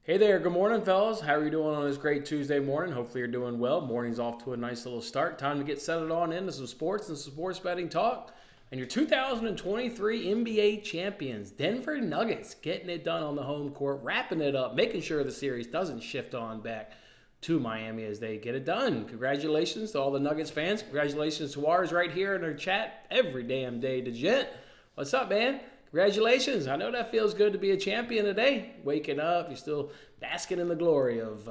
Hey there, good morning, fellas. How are you doing on this great Tuesday morning? Hopefully you're doing well. Morning's off to a nice little start. Time to get settled on into some sports and some sports betting talk. And your 2023 NBA champions, Denver Nuggets, getting it done on the home court, wrapping it up, making sure the series doesn't shift on back to Miami as they get it done. Congratulations to all the Nuggets fans. Congratulations to ours right here in our chat every damn day. DeGent, what's up, man? Congratulations. I know that feels good to be a champion today. Waking up, you're still basking in the glory of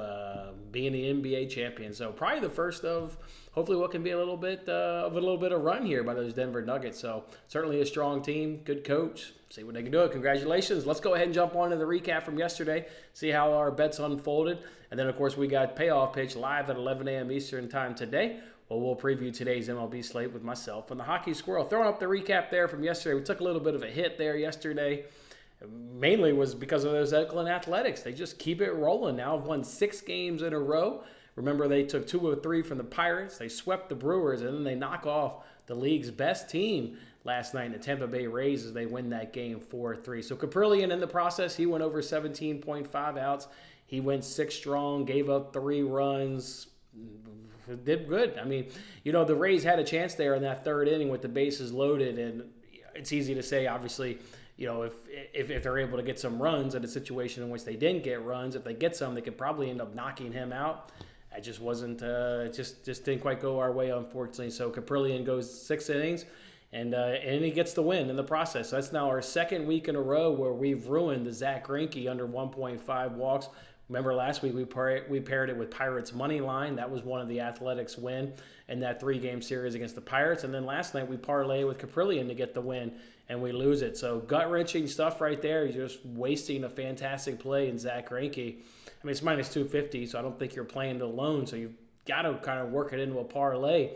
being the NBA champion. So probably the first of hopefully what can be a little bit of run here by those Denver Nuggets. So certainly a strong team, good coach. See what they can do. Congratulations. Let's go ahead and jump on to the recap from yesterday, see how our bets unfolded. And then, of course, we got Payoff pitch live at 11 a.m. Eastern time today. Well, we'll preview today's MLB slate with myself and the Hockey Squirrel. Throwing up the recap there from yesterday. We took a little bit of a hit there yesterday. Mainly was because of those Oakland Athletics. They just keep it rolling now. Have won 6 games in a row. Remember, they took 2 of 3 from the Pirates. They swept the Brewers, and then they knock off the league's best team last night in the Tampa Bay Rays as they win that game 4-3. So Caprillion in the process, he went over 17.5 outs. He went 6 strong, gave up 3 runs. Did good. I mean, the Rays had a chance there in that third inning with the bases loaded, and it's easy to say, obviously, if they're able to get some runs in a situation in which they didn't get runs, if they get some, they could probably end up knocking him out. It just wasn't, just didn't quite go our way, unfortunately. So Caprillion goes 6 innings, and he gets the win in the process. So that's now our second week in a row where we've ruined the Zach Greinke under 1.5 walks. Remember last week we paired it with Pirates money line. That was one of the Athletics win in that 3-game series against the Pirates. And then last night we parlay with Caprillion to get the win, and we lose it. So gut-wrenching stuff right there. You're just wasting a fantastic play in Zach Greinke. I mean, it's minus 250, so I don't think you're playing it alone. So you've got to kind of work it into a parlay,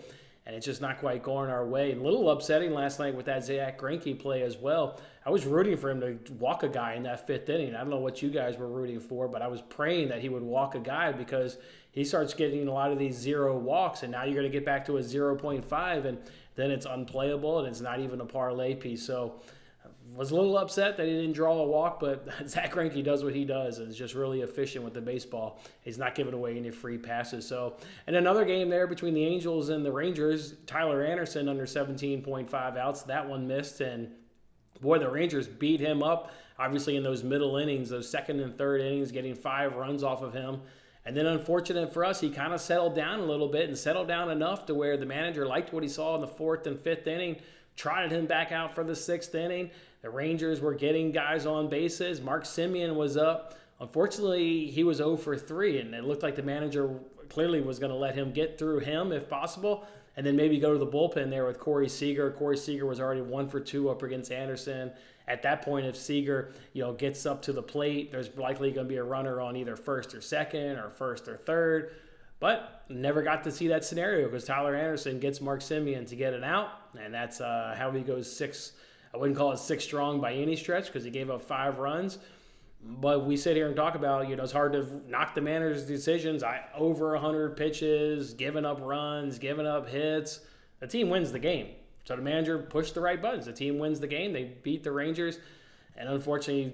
and it's just not quite going our way. And a little upsetting last night with that Zach Greinke play as well. I was rooting for him to walk a guy in that 5th inning. I don't know what you guys were rooting for, but I was praying that he would walk a guy because he starts getting a lot of these 0 walks, and now you're going to get back to a 0.5, and then it's unplayable, and it's not even a parlay piece. So I was a little upset that he didn't draw a walk, but Zach Greinke does what he does, and is just really efficient with the baseball. He's not giving away any free passes. So, and another game there between the Angels and the Rangers, Tyler Anderson under 17.5 outs. That one missed, and boy, the Rangers beat him up, obviously in those middle innings, those 2nd and 3rd innings, getting 5 runs off of him. And then unfortunate for us, he kind of settled down a little bit and settled down enough to where the manager liked what he saw in the 4th and 5th inning, trotted him back out for the 6th inning. The Rangers were getting guys on bases. Mark Semien was up. Unfortunately, he was 0 for 3, and it looked like the manager clearly was going to let him get through him if possible, and then maybe go to the bullpen there with Corey Seager. Corey Seager was already 1 for 2 up against Anderson. At that point, if Seager, gets up to the plate, there's likely going to be a runner on either 1st or 2nd or 1st or 3rd. But never got to see that scenario because Tyler Anderson gets Mark Semien to get an out, and that's how he goes 6. I wouldn't call it 6 strong by any stretch because he gave up 5 runs. But we sit here and talk about, it's hard to knock the manager's decisions. Over 100 pitches, giving up runs, giving up hits. The team wins the game. So the manager pushed the right buttons. The team wins the game. They beat the Rangers. And unfortunately,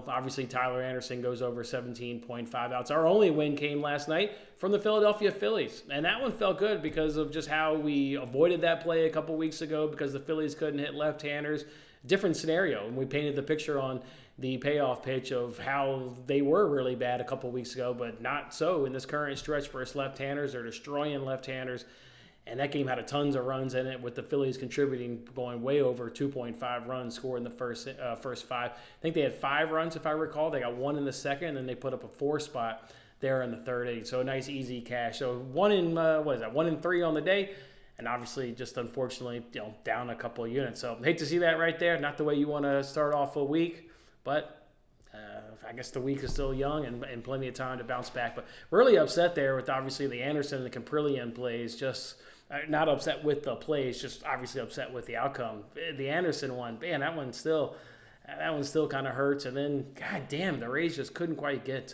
obviously Tyler Anderson goes over 17.5 outs. Our only win came last night from the Philadelphia Phillies. And that one felt good because of just how we avoided that play a couple weeks ago because the Phillies couldn't hit left-handers. Different scenario. And we painted the picture on the payoff pitch of how they were really bad a couple weeks ago, but not so in this current stretch versus left-handers. They're destroying left-handers. And that game had tons of runs in it with the Phillies contributing, going way over 2.5 runs scored in the first 5. I think they had 5 runs, if I recall. They got 1 in the 2nd, and then they put up a 4 spot there in the 3rd inning. So a nice, easy cash. So 1 in 3 on the day. And obviously, just unfortunately, down a couple of units. So hate to see that right there. Not the way you want to start off a week, but I guess the week is still young and plenty of time to bounce back. But really upset there with obviously the Anderson and the Caprillion plays. Just not upset with the plays, just obviously upset with the outcome. The Anderson one, man, that one still kind of hurts. And then, god damn, the Rays just couldn't quite get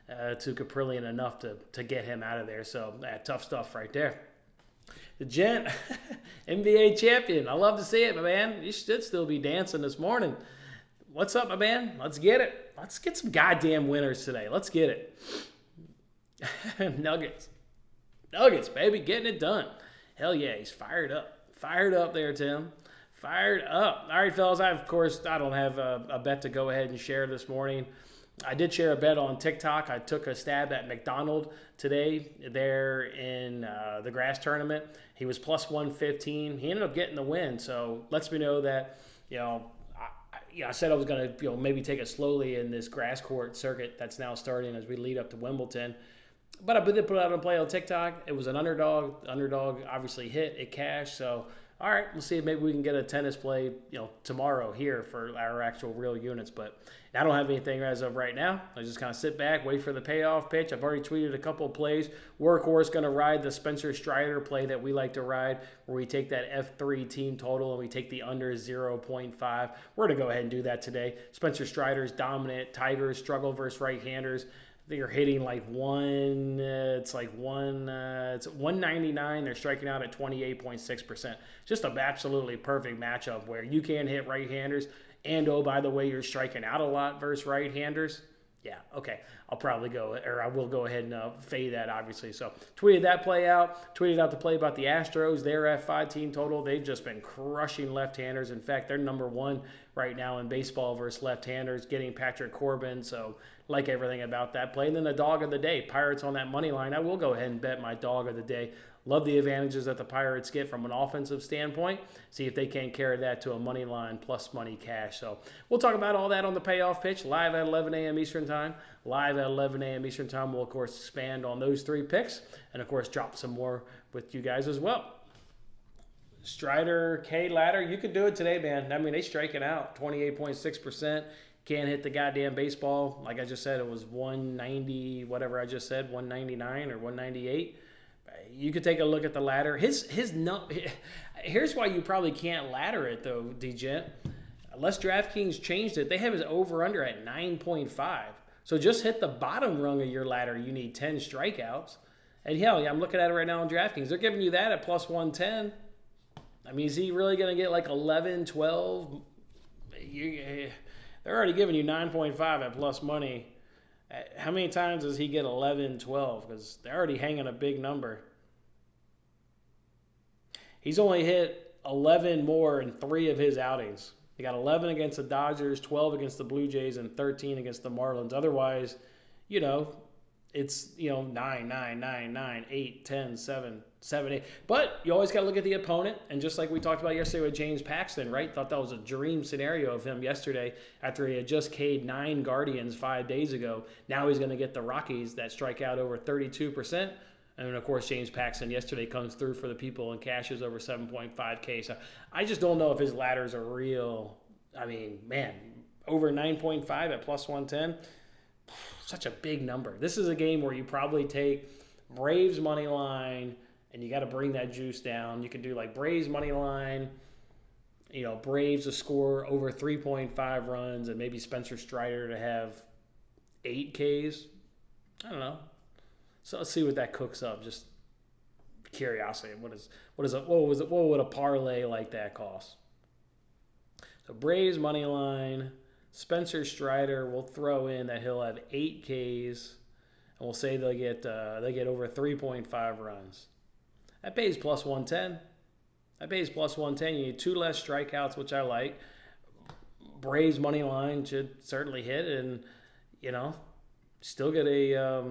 to Caprillion enough to get him out of there. So tough stuff right there. The Gent, NBA champion. I love to see it, man. You should still be dancing this morning. What's up, my man? Let's get it. Let's get some goddamn winners today. Let's get it. Nuggets. Nuggets, baby, getting it done. Hell yeah, he's fired up. Fired up there, Tim. Fired up. All right, fellas, I don't have a bet to go ahead and share this morning. I did share a bet on TikTok. I took a stab at McDonald today there in the grass tournament. He was plus 115. He ended up getting the win, so lets me know that, I said I was going to maybe take it slowly in this grass court circuit that's now starting as we lead up to Wimbledon. But I did put out a play on TikTok. It was an underdog. The underdog obviously hit. It cashed. So, all right, we'll see if maybe we can get a tennis play, tomorrow here for our actual real units. But I don't have anything as of right now. I just kind of sit back, wait for the payoff pitch. I've already tweeted a couple of plays. Workhorse going to ride the Spencer Strider play that we like to ride, where we take that F3 team total and we take the under 0.5. We're going to go ahead and do that today. Spencer Strider's dominant. Tigers struggle versus right-handers. They're hitting it's 199. They're striking out at 28.6%. Just an absolutely perfect matchup where you can hit right-handers. And, oh, by the way, you're striking out a lot versus right-handers. Yeah, okay. I will go ahead and fade that, obviously. So, tweeted that play out. Tweeted out the play about the Astros. Their F5 team total. They've just been crushing left-handers. In fact, they're number one right now in baseball versus left-handers, getting Patrick Corbin. So, like everything about that play. And then the dog of the day, Pirates on that money line. I will go ahead and bet my dog of the day. Love the advantages that the Pirates get from an offensive standpoint. See if they can't carry that to a money line plus money cash. So we'll talk about all that on the payoff pitch live at 11 a.m. Eastern Time. Live at 11 a.m. Eastern Time. We'll, of course, expand on those three picks and, of course, drop some more with you guys as well. Strider, K ladder, you could do it today, man. I mean, they strike it out, 28.6%. Can't hit the goddamn baseball. Like I just said, it was 190, whatever I just said, 199 or 198. You could take a look at the ladder. Here's why you probably can't ladder it, though, D-Gent. Unless DraftKings changed it, they have his over-under at 9.5. So just hit the bottom rung of your ladder. You need 10 strikeouts. And hell, I'm looking at it right now on DraftKings. They're giving you that at plus 110. I mean, is he really going to get like 11, 12? They're already giving you 9.5 at plus money. How many times does he get 11, 12? Because they're already hanging a big number. He's only hit 11 more in 3 of his outings. He got 11 against the Dodgers, 12 against the Blue Jays, and 13 against the Marlins. Otherwise, it's, 9, 9, 9, 9, 8, 10, 7, 7, 8. But you always got to look at the opponent. And just like we talked about yesterday with James Paxton, right? Thought that was a dream scenario of him yesterday after he had just K'd 9 Guardians 5 days ago. Now he's going to get the Rockies that strike out over 32%. And then, of course, James Paxton yesterday comes through for the people and cashes over 7.5K. So I just don't know if his ladders are real. I mean, man, over 9.5 at plus 110. Such a big number. This is a game where you probably take Braves money line and you got to bring that juice down. You can do like Braves money line, Braves to score over 3.5 runs and maybe Spencer Strider to have 8 Ks. I don't know. So let's see what that cooks up. Just curiosity. What would a parlay like that cost? So Braves money line. Spencer Strider will throw in that he'll have 8 Ks, and we'll say they get over 3.5 runs. That pays plus 110. You need 2 less strikeouts, which I like. Braves money line should certainly hit, and still get a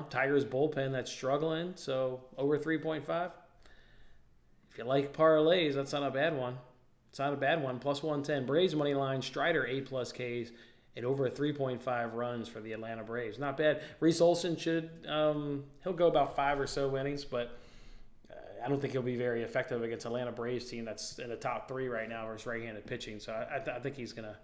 Tigers bullpen that's struggling. So over 3.5. If you like parlays, that's not a bad one. It's not a bad one. Plus 110. Braves money line, Strider 8 plus Ks, and over 3.5 runs for the Atlanta Braves. Not bad. Reese Olson should, he'll go about 5 or so innings, but I don't think he'll be very effective against Atlanta Braves team that's in the top 3 right now versus right-handed pitching. So I think he's going to,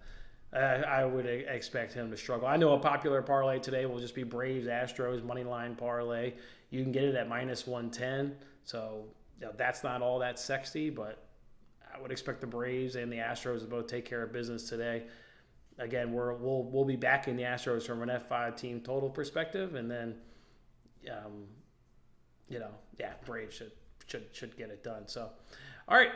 I would expect him to struggle. I know a popular parlay today will just be Braves Astros money line parlay. You can get it at minus 110. So that's not all that sexy, but I would expect the Braves and the Astros to both take care of business today. Again, we'll be backing the Astros from an F5 team total perspective, and then, Braves should get it done. So, All right,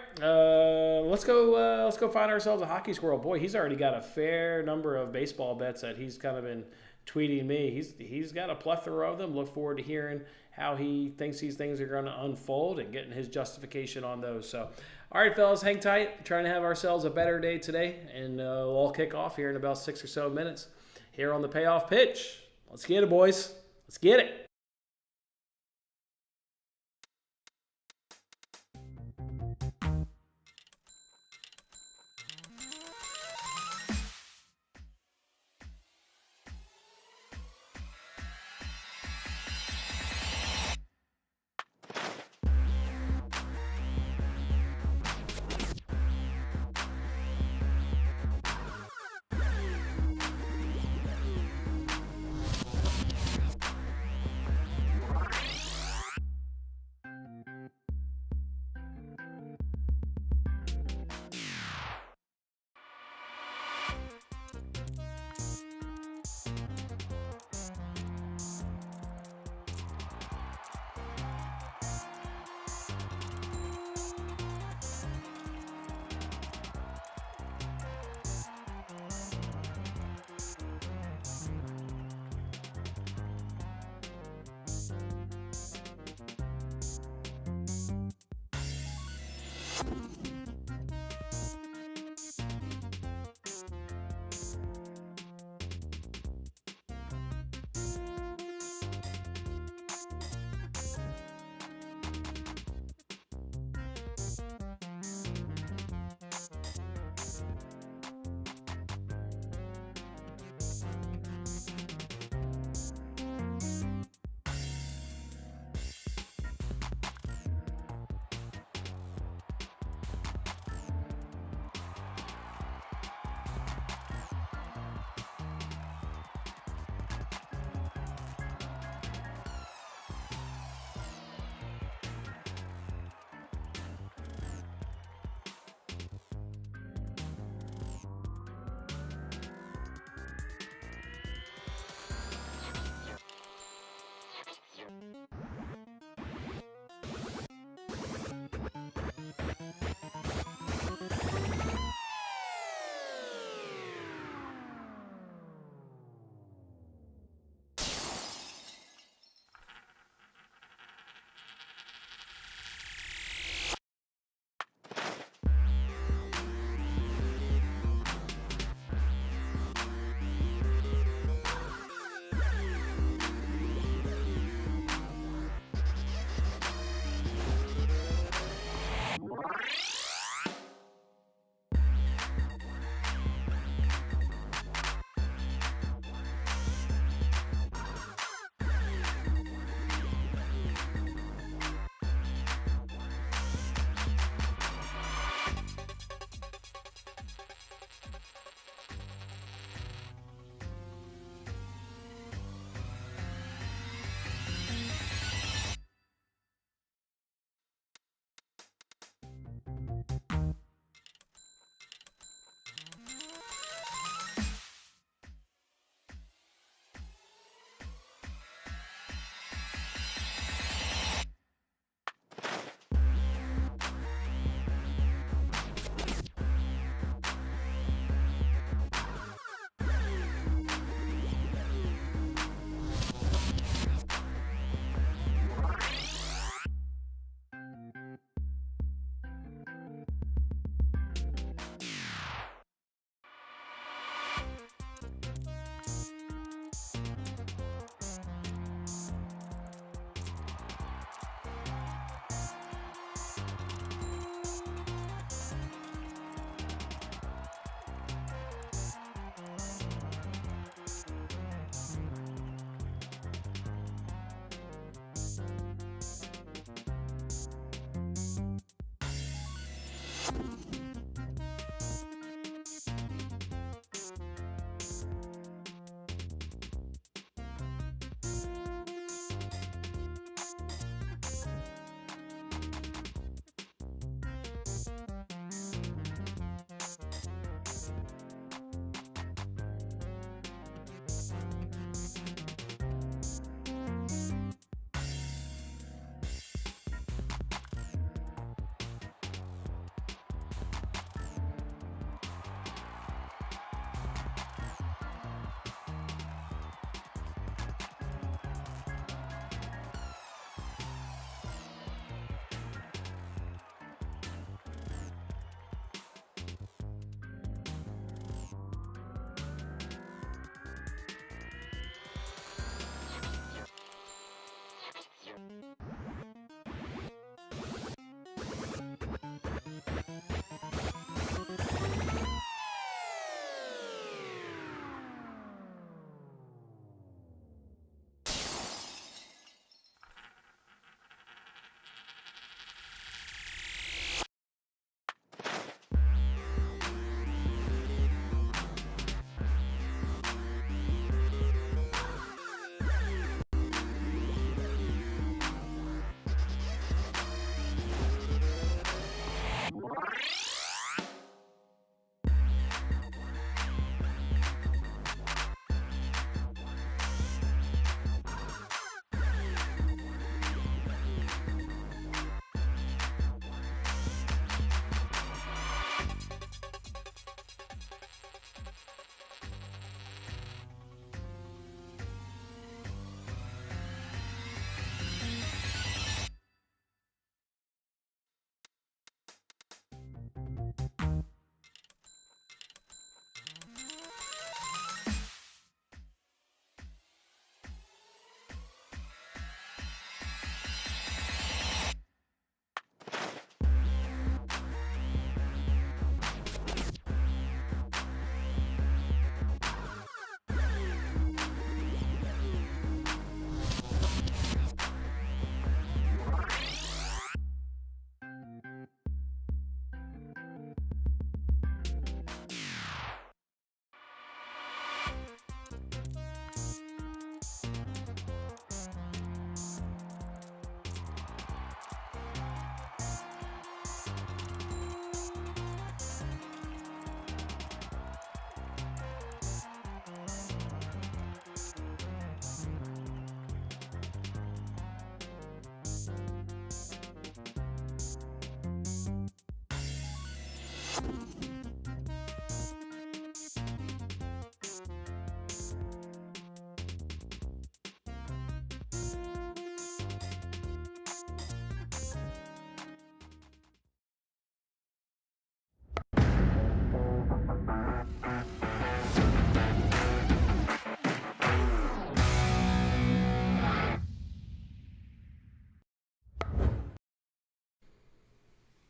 let's go. Let's go find ourselves a Hockey Squirrel. Boy, he's already got a fair number of baseball bets that he's kind of been tweeting me. He's got a plethora of them. Look forward to hearing how he thinks these things are going to unfold and getting his justification on those. So, all right, fellas, hang tight. Trying to have ourselves a better day today, and we'll all kick off here in about 6 or so minutes here on the Payoff Pitch. Let's get it, boys. Let's get it.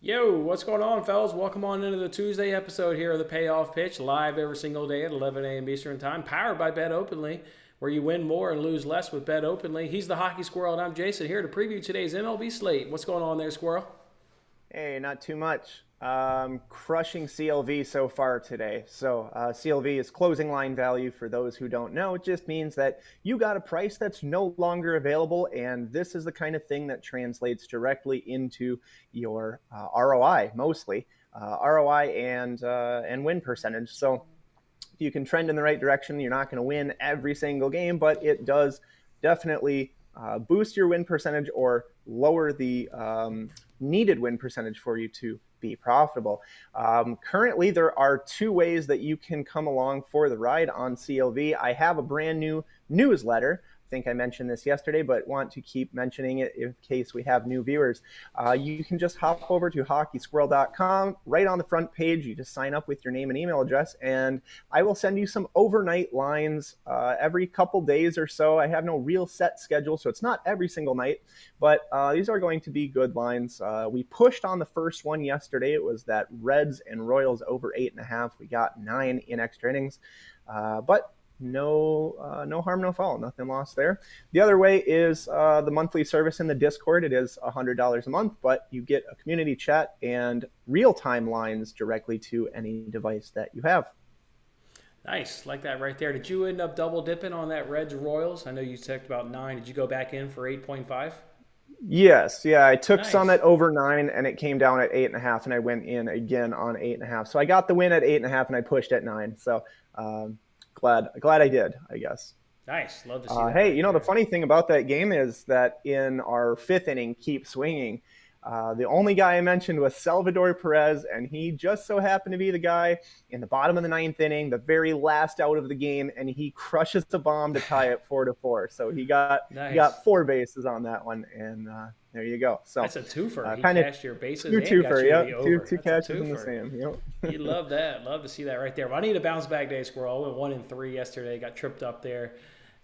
Yo, what's going on, fellas? Welcome on into the Tuesday episode here of the Payoff Pitch, live every single day at 11 a.m. Eastern Time, powered by Bet Openly, where you win more and lose less with Bet Openly. He's the Hockey Squirrel, and I'm Jason, here to preview today's MLB slate. What's going on there, Squirrel? Hey, not too much. Crushing CLV so far today. So CLV is closing line value. For those who don't know, it just means that you got a price that's no longer available, and this is the kind of thing that translates directly into your ROI, mostly ROI and win percentage. So if you can trend in the right direction, you're not going to win every single game, but it does definitely boost your win percentage or lower the needed win percentage for you to be profitable. Currently, there are two ways that you can come along for the ride on CLV. I have a brand new newsletter. I think I mentioned this yesterday, but want to keep mentioning it in case we have new viewers. You can just hop over to hockeysquirrel.com. Right on the front page, you just sign up with your name and email address, and I will send you some overnight lines every couple days or so. I have no real set schedule, so it's not every single night, but these are going to be good lines. We pushed on the first one yesterday. It was that Reds and Royals over 8.5. We got 9 in extra innings, but no harm, no foul. Nothing lost there. The other way is the monthly service in the Discord. It is $100 a month, but you get a community chat and real-time lines directly to any device that you have. Nice. Like that right there. Did you end up double dipping on that Reds Royals? I know you talked about 9. Did you go back in for 8.5? Yes. Yeah. I took Nice. some at over 9 and it came down at 8.5, and I went in again on 8.5. So I got the win at 8.5 and I pushed at 9. So, glad I did, I guess. Nice. Love to see that. Hey, the funny thing about that game is that in our 5th inning, keep swinging, the only guy I mentioned was Salvador Perez, and he just so happened to be the guy in the bottom of the 9th inning, the very last out of the game, and he crushes the bomb to tie it 4-4. So he got 4 bases on that one, and there you go. So that's a twofer. He cashed your bases two and twofer, got you the over. Two catches in the same. Yep. You love that. Love to see that right there. Well, I need a bounce back day, Squirrel. I went 1-3 yesterday. Got tripped up there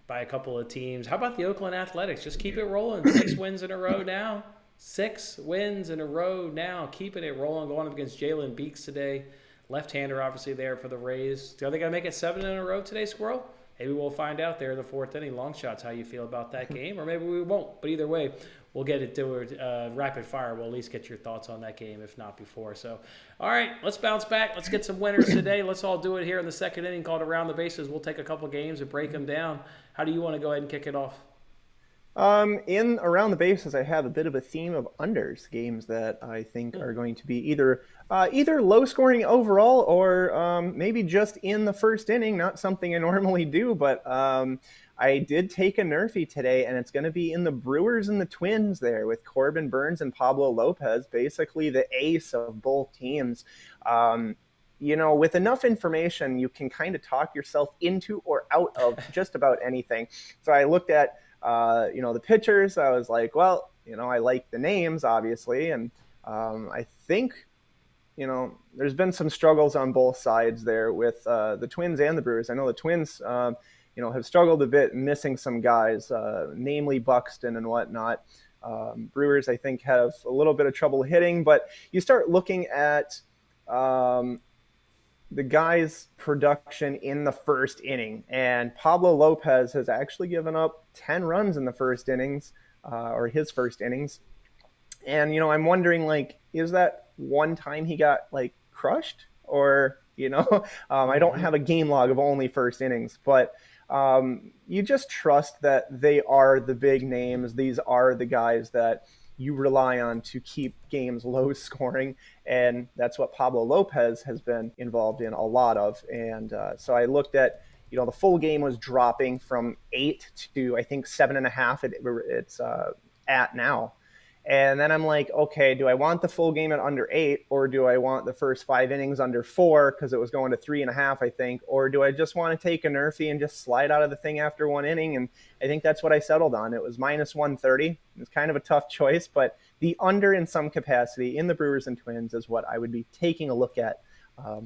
by a couple of teams. How about the Oakland Athletics? Just keep it rolling. 6 wins in a row now. 6 wins in a row now. Keeping it rolling. Going up against Jalen Beeks today. Left-hander, obviously, there for the Rays. Are they going to make it 7 in a row today, Squirrel? Maybe we'll find out there in the 4th inning. Long shots, how you feel about that game. Or maybe we won't. But either way, we'll get it to rapid fire. We'll at least get your thoughts on that game, if not before. So, all right, let's bounce back. Let's get some winners today. Let's all do it here in the 2nd inning called Around the Bases. We'll take a couple games and break them down. How do you want to go ahead and kick it off? In Around the Bases, I have a bit of a theme of unders, games that I think are going to be either low scoring overall or maybe just in the 1st inning. Not something I normally do, but I did take a NRFI today, and it's going to be in the Brewers and the Twins there with Corbin Burnes and Pablo Lopez, basically the ace of both teams. With enough information, you can kind of talk yourself into or out of just about anything. So I looked at the pitchers. I was like, well, I like the names, obviously. And I think, there's been some struggles on both sides there with the Twins and the Brewers. I know the Twins, have struggled a bit missing some guys, namely Buxton and whatnot. Brewers, I think, have a little bit of trouble hitting. But you start looking at the guy's production in the 1st inning, and Pablo Lopez has actually given up 10 runs in the 1st innings, or his 1st innings. And, I'm wondering, is that one time he got, crushed? Or, I don't have a game log of only 1st innings, but you just trust that they are the big names. These are the guys that you rely on to keep games low scoring. And that's what Pablo Lopez has been involved in a lot of. And so I looked at, the full game was dropping from 8 to, I think, 7.5 it's at now. And then I'm like, okay, do I want the full game at under 8, or do I want the first 5 innings under 4 because it was going to 3.5, I think, or do I just want to take a NRFI and just slide out of the thing after 1 inning? And I think that's what I settled on. It was minus 130. It was kind of a tough choice, but the under in some capacity in the Brewers and Twins is what I would be taking a look at.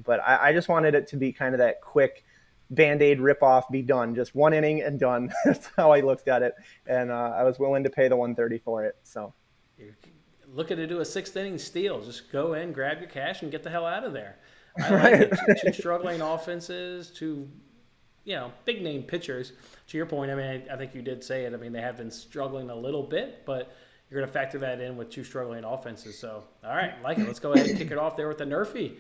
But I just wanted it to be kind of that quick Band-Aid rip-off, be done. Just 1 inning and done. That's how I looked at it. And I was willing to pay the 130 for it. So You're looking to do a 6th-inning steal. Just go in, grab your cash, and get the hell out of there. I like it. Two struggling offenses, two big-name pitchers. To your point, I mean, I think you did say it. I mean, they have been struggling a little bit, but you're going to factor that in with two struggling offenses. So, all right, like it. Let's go ahead and kick it off there with the NRFI.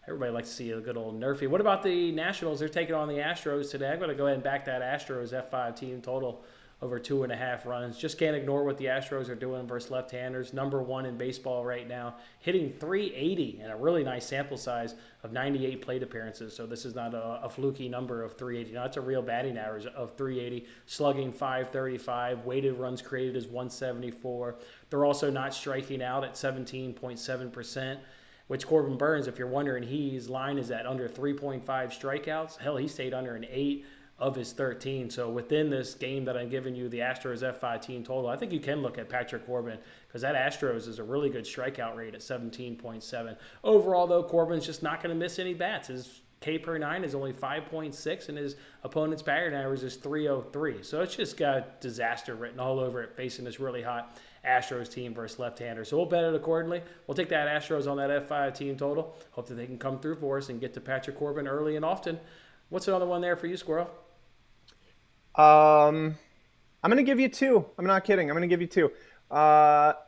Everybody likes to see a good old NRFI. What about the Nationals? They're taking on the Astros today. I'm going to go ahead and back that Astros F5 team total over 2.5 runs. Just can't ignore what the Astros are doing versus left-handers. Number 1 in baseball right now, hitting 380 and a really nice sample size of 98 plate appearances. So this is not a fluky number of 380. No, it's a real batting average of 380, slugging 535, weighted runs created is 174. They're also not striking out at 17.7%. Which Corbin Burns, if you're wondering, his line is at under 3.5 strikeouts. Hell, he stayed under an 8 of his 13. So within this game that I'm giving you, the Astros F5 team total, I think you can look at Patrick Corbin because that Astros is a really good strikeout rate at 17.7. Overall, though, Corbin's just not going to miss any bats. His K per 9 is only 5.6, and his opponent's batting average is 303. So it's just got disaster written all over it, facing this really hot Astros team versus left-hander. So we'll bet it accordingly. We'll take that Astros on that F5 team total. Hope that they can come through for us and get to Patrick Corbin early and often. What's another one there for you, Squirrel? I'm going to give you 2. I'm not kidding. I'm going to give you 2.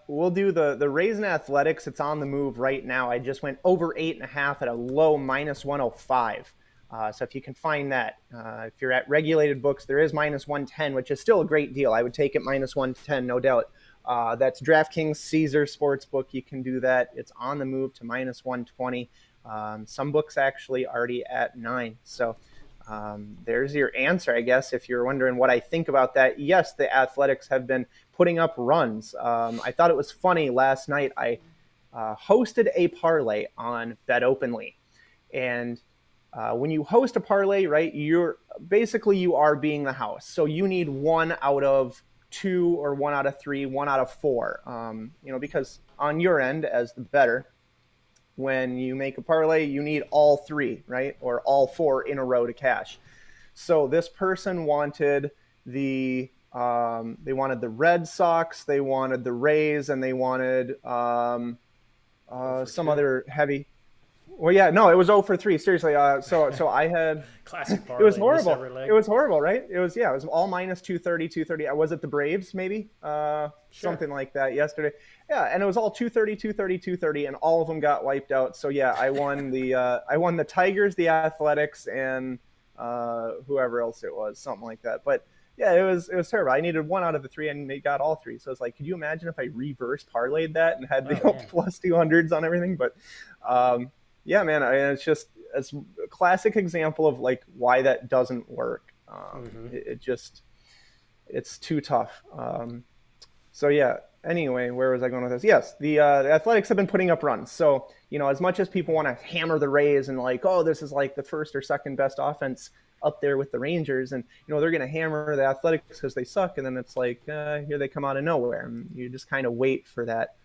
We'll do the Rays and Athletics. It's on the move right now. I just went over 8.5 at a low minus 105. So if you can find that, if you're at regulated books, there is minus 110, which is still a great deal. I would take it minus 110, no doubt. That's DraftKings Caesar Sportsbook. You can do that. It's on the move to minus 120. Some books actually already at 9. So there's your answer, I guess, if you're wondering what I think about that. Yes, the Athletics have been putting up runs. I thought it was funny last night. I hosted a parlay on Bet Openly. And when you host a parlay, right, you are being the house. So you need 1 out of 2 or 1 out of 3, 1 out of 4, because on your end as the bettor, when you make a parlay, you need all 3, right? Or all 4 in a row to cash. So this person wanted they wanted the Red Sox, they wanted the Rays, and they wanted some other heavy. Well, yeah, no, it was 0 for 3. Seriously, so I had classic parlay. It was horrible. It was horrible, right? It was all minus 230, 230. Was it the Braves, maybe? Sure. Something like that yesterday. Yeah, and it was all 230, 230, 230, and all of them got wiped out. So yeah, I won the Tigers, the Athletics, and whoever else it was, something like that. But yeah, it was terrible. I needed 1 out of the 3, and they got all 3. So it's like, could you imagine if I reverse parlayed that and had the plus 200s on everything? But yeah, man, it's a classic example of like why that doesn't work. It's too tough. So yeah. Anyway, where was I going with this? Yes, the Athletics have been putting up runs. So as much as people want to hammer the Rays and like, oh, this is like the first or second best offense up there with the Rangers, and they're going to hammer the Athletics because they suck, and then it's like here they come out of nowhere, and you just kind of wait for that.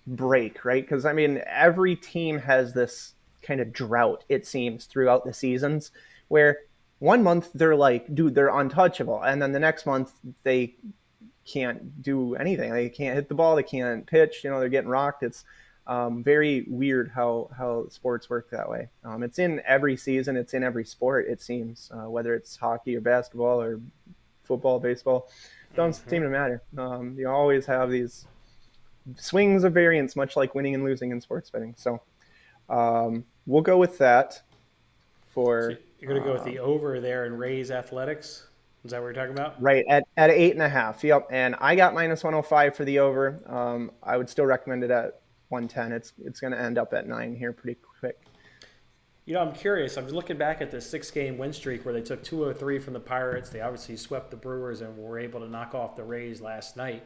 Break, right? Because I mean, every team has this kind of drought, it seems, throughout the seasons, where one month they're like, dude, they're untouchable, and then the next month they can't do anything. They can't hit the ball, they can't pitch. They're getting rocked. It's very weird how sports work that way. It's in every season, it's in every sport, it seems, whether it's hockey or basketball or football, baseball. Don't seem to matter. You always have these swings of variance, much like winning and losing in sports betting. So we'll go with that. So you're going to go with the over there in Rays Athletics? Is that what you're talking about? Right, at 8.5. Yep. And I got minus 105 for the over. I would still recommend it at 110. It's going to end up at 9 here pretty quick. I'm curious. I'm looking back at the 6-game win streak where they took 203 from the Pirates. They obviously swept the Brewers and were able to knock off the Rays last night.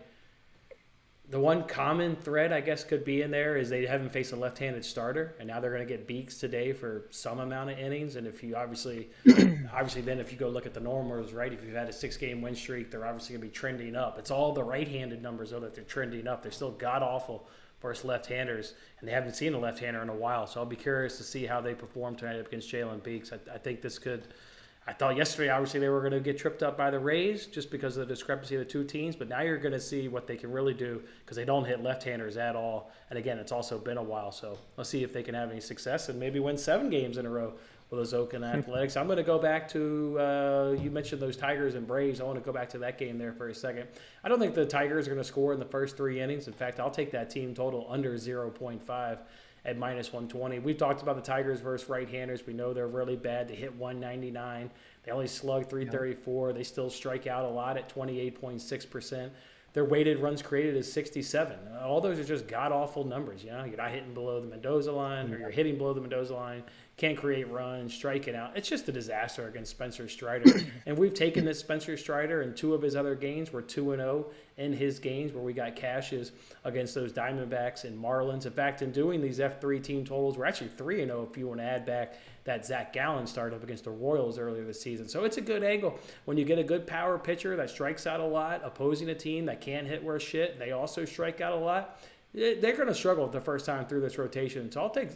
The one common thread, I guess, could be in there is they haven't faced a left-handed starter, and now they're going to get Beeks today for some amount of innings. And if you obviously then if you go look at the normals, right, if you've had a 6-game win streak, they're obviously going to be trending up. It's all the right-handed numbers, though, that they're trending up. They're still god-awful versus left-handers, and they haven't seen a left-hander in a while. So I'll be curious to see how they perform tonight up against Jalen Beeks. I think this could – I thought yesterday, obviously, they were going to get tripped up by the Rays just because of the discrepancy of the two teams. But now you're going to see what they can really do because they don't hit left-handers at all. And, again, it's also been a while. So let's see if they can have any success and maybe win 7 games in a row with those Oakland Athletics. I'm going to go back to you mentioned those Tigers and Braves. I want to go back to that game there for a second. I don't think the Tigers are going to score in the first 3 innings. In fact, I'll take that team total under 0.5. At minus 120. We've talked about the Tigers versus right-handers. We know they're really bad. They hit 199. They only slug 334. They still strike out a lot at 28.6%. Their weighted runs created is 67. All those are just god-awful numbers. You're not hitting below the Mendoza line, or you're hitting below the Mendoza line. Can't create runs, striking out. It's just a disaster against Spencer Strider. And we've taken this Spencer Strider in 2 of his other games. We're 2-0 in his games where we got cashes against those Diamondbacks and Marlins. In fact, in doing these F3 team totals, we're actually 3-0 if you want to add back that Zach Gallen started up against the Royals earlier this season. So it's a good angle. When you get a good power pitcher that strikes out a lot, opposing a team that can't hit worth shit, they also strike out a lot. They're going to struggle the first time through this rotation. So I'll take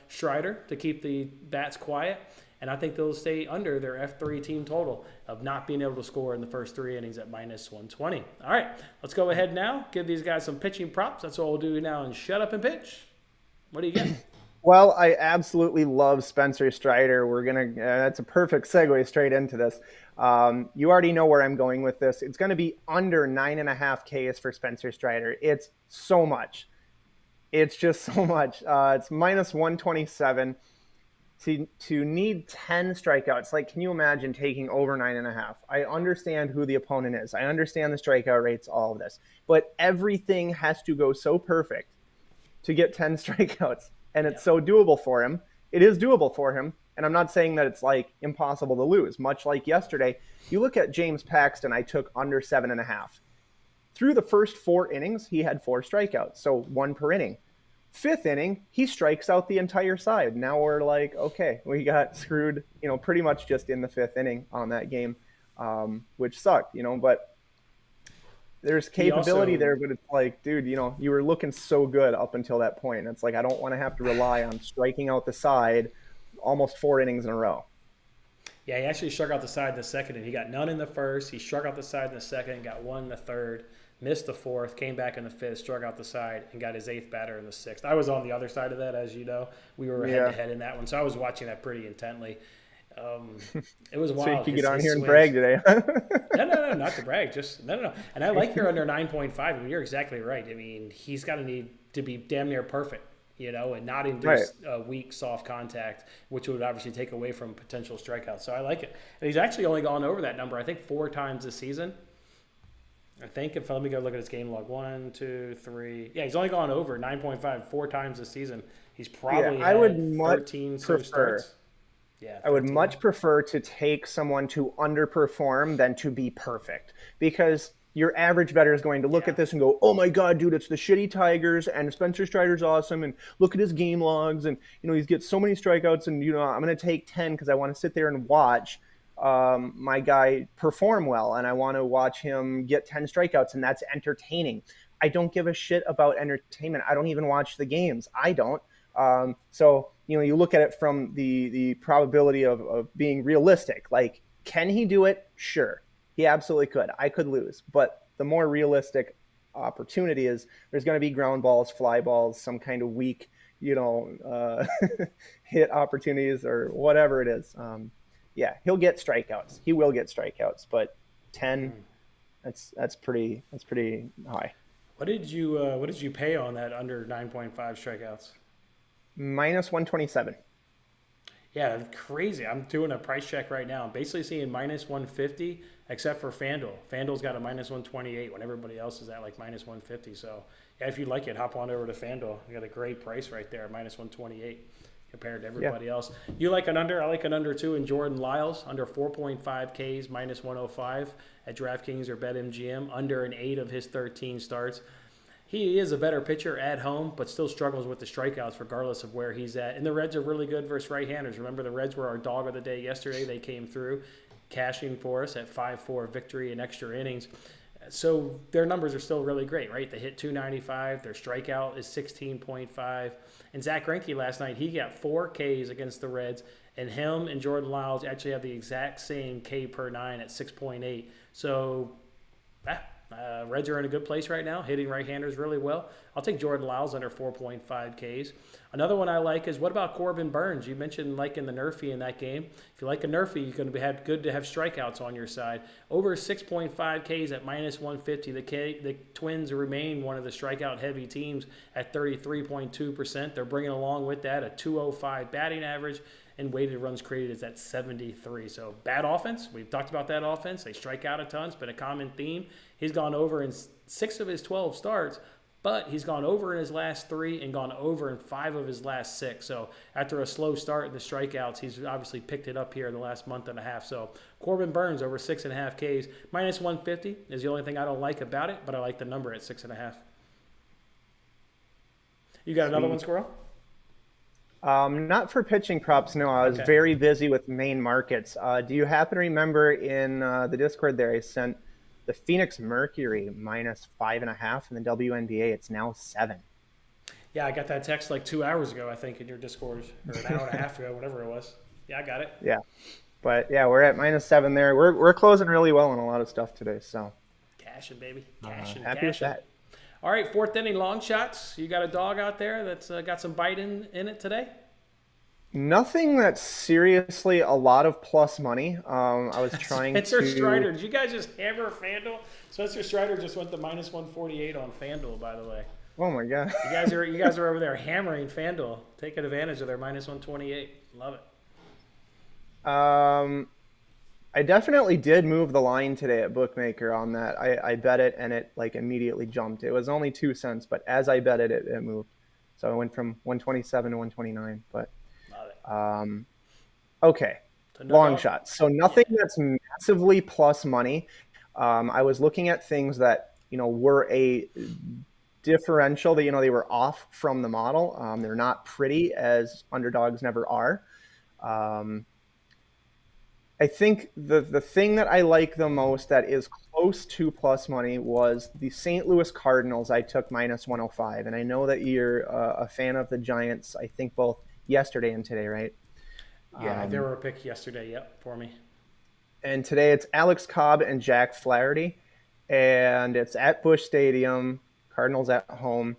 Strider to keep the bats quiet, and I think they'll stay under their F3 team total of not being able to score in the first 3 innings at minus 120. All right, let's go ahead now. Give these guys some pitching props. That's what we'll do now, and shut up and pitch. What do you get? Well, I absolutely love Spencer Strider. That's a perfect segue straight into this. You already know where I'm going with this. It's going to be under 9.5 Ks for Spencer Strider. It's so much. It's just so much. It's minus 127 to need 10 strikeouts. Like, can you imagine taking over 9.5? I understand who the opponent is. I understand the strikeout rates, all of this, but everything has to go so perfect to get 10 strikeouts. And it's so doable for him. It is doable for him. And I'm not saying that it's like impossible to lose. Much like yesterday, you look at James Paxton, I took under 7.5. Through the first 4 innings, he had 4 strikeouts, so 1 per inning. 5th inning, he strikes out the entire side. Now we're like, okay, we got screwed, pretty much just in the 5th inning on that game, which sucked, but there's capability there, but it's like, dude, you were looking so good up until that point. It's like, I don't want to have to rely on striking out the side almost 4 innings in a row. Yeah, he actually struck out the side in the second, and he got none in the first. He struck out the side in the second, got 1 in the third, missed the 4th, came back in the 5th, struck out the side, and got his 8th batter in the 6th. I was on the other side of that, as you know. We were head-to-head in that one, so I was watching that pretty intently. It was wild. So you could get on here and brag today. No, not to brag. Just no. And I like your under 9.5. I mean, you're exactly right. I mean, he's got to need to be damn near perfect, and not induce weak, soft contact, which would obviously take away from potential strikeouts. So I like it. And he's actually only gone over that number, I think, 4 times this season. Let me go look at his game log. 1, 2, 3. Yeah, he's only gone over 9.5 4 times this season. He's probably I would 13 starts. Yeah, I would much prefer to take someone to underperform than to be perfect, because your average bettor is going to look at this and go, oh my God, dude, it's the shitty Tigers and Spencer Strider's awesome. And look at his game logs. And, he's get so many strikeouts and, I'm going to take 10 because I want to sit there and watch my guy perform well. And I want to watch him get 10 strikeouts, and that's entertaining. I don't give a shit about entertainment. I don't even watch the games. I don't. So, you look at it from the probability of being realistic. Like, can he do it? Sure. He absolutely could. I could lose. But the more realistic opportunity is there's going to be ground balls, fly balls, some kind of weak, hit opportunities or whatever it is. He'll get strikeouts. He will get strikeouts. But 10, that's pretty high. What did you pay on that under 9.5 strikeouts? Minus 127. Yeah, crazy. I'm doing a price check right now. I'm basically seeing minus 150, except for FanDuel. FanDuel's got a minus 128 when everybody else is at like minus 150. So, yeah, if you'd like it, hop on over to FanDuel. You got a great price right there, minus 128. compared to everybody else. You like an under? I like an under too. And Jordan Lyles under 4.5 Ks minus 105 at DraftKings or BetMGM, under an 8 of his 13 starts. He is a better pitcher at home, but still struggles with the strikeouts regardless of where he's at. And the Reds are really good versus right-handers. Remember, the Reds were our dog of the day yesterday. They came through, cashing for us at 5-4 victory in extra innings. So their numbers are still really great, right? They hit 295. Their strikeout is 16.5. And Zach Greinke last night, he got 4 Ks against the Reds. And him and Jordan Lyles actually have the exact same K per 9 at 6.8. So Reds are in a good place right now, hitting right-handers really well. I'll take Jordan Lyles under 4.5 Ks. Another one I like is, what about Corbin Burns? You mentioned liking the NRFI in that game. If you like a NRFI, you're going to have good to have strikeouts on your side. Over 6.5 Ks at minus 150. The Twins remain one of the strikeout-heavy teams at 33.2%. They're bringing along with that a 205 batting average, and weighted runs created is at 73. So bad offense. We've talked about that offense. They strike out a ton. It's been a common theme. He's gone over in 6 of his 12 starts, but he's gone over in his last 3 and gone over in 5 of his last 6. So after a slow start in the strikeouts, he's obviously picked it up here in the last month and a half. So Corbin Burns over 6.5 Ks. Minus 150 is the only thing I don't like about it, but I like the number at 6.5. You got another one, Squirrel? Not for pitching props, no. I was very busy with main markets. Do you happen to remember in the Discord there, I sent the Phoenix Mercury minus 5.5 in the WNBA? It's now 7. Yeah, I got that text like 2 hours ago, I think, in your Discord, or an hour and a half ago, whatever it was. Yeah, I got it. Yeah, but yeah, we're at minus 7 there. We're closing really well on a lot of stuff today, so cashing, baby, cashing. Happy with that. All right, 4th inning long shots. You got a dog out there that's got some bite in it today? Nothing that's seriously a lot of plus money. I was trying Spencer Strider. Did you guys just hammer FanDuel? Spencer Strider just went to minus 148 on FanDuel, by the way. Oh my god! You guys are over there hammering FanDuel, taking advantage of their minus 128. Love it. I definitely did move the line today at Bookmaker on that. I bet it and it like immediately jumped. It was only 2 cents, but as I bet it, it moved. So I went from 127 to 129. But okay, long shots. So nothing that's massively plus money. I was looking at things that were a differential, that they were off from the model. They're not pretty, as underdogs never are. I think the thing that I like the most that is close to plus money was the St. Louis Cardinals. I took minus 105, and I know that you're a fan of the Giants, I think both yesterday and today, right? Yeah, they were a pick yesterday, for me. And today it's Alex Cobb and Jack Flaherty, and it's at Busch Stadium, Cardinals at home.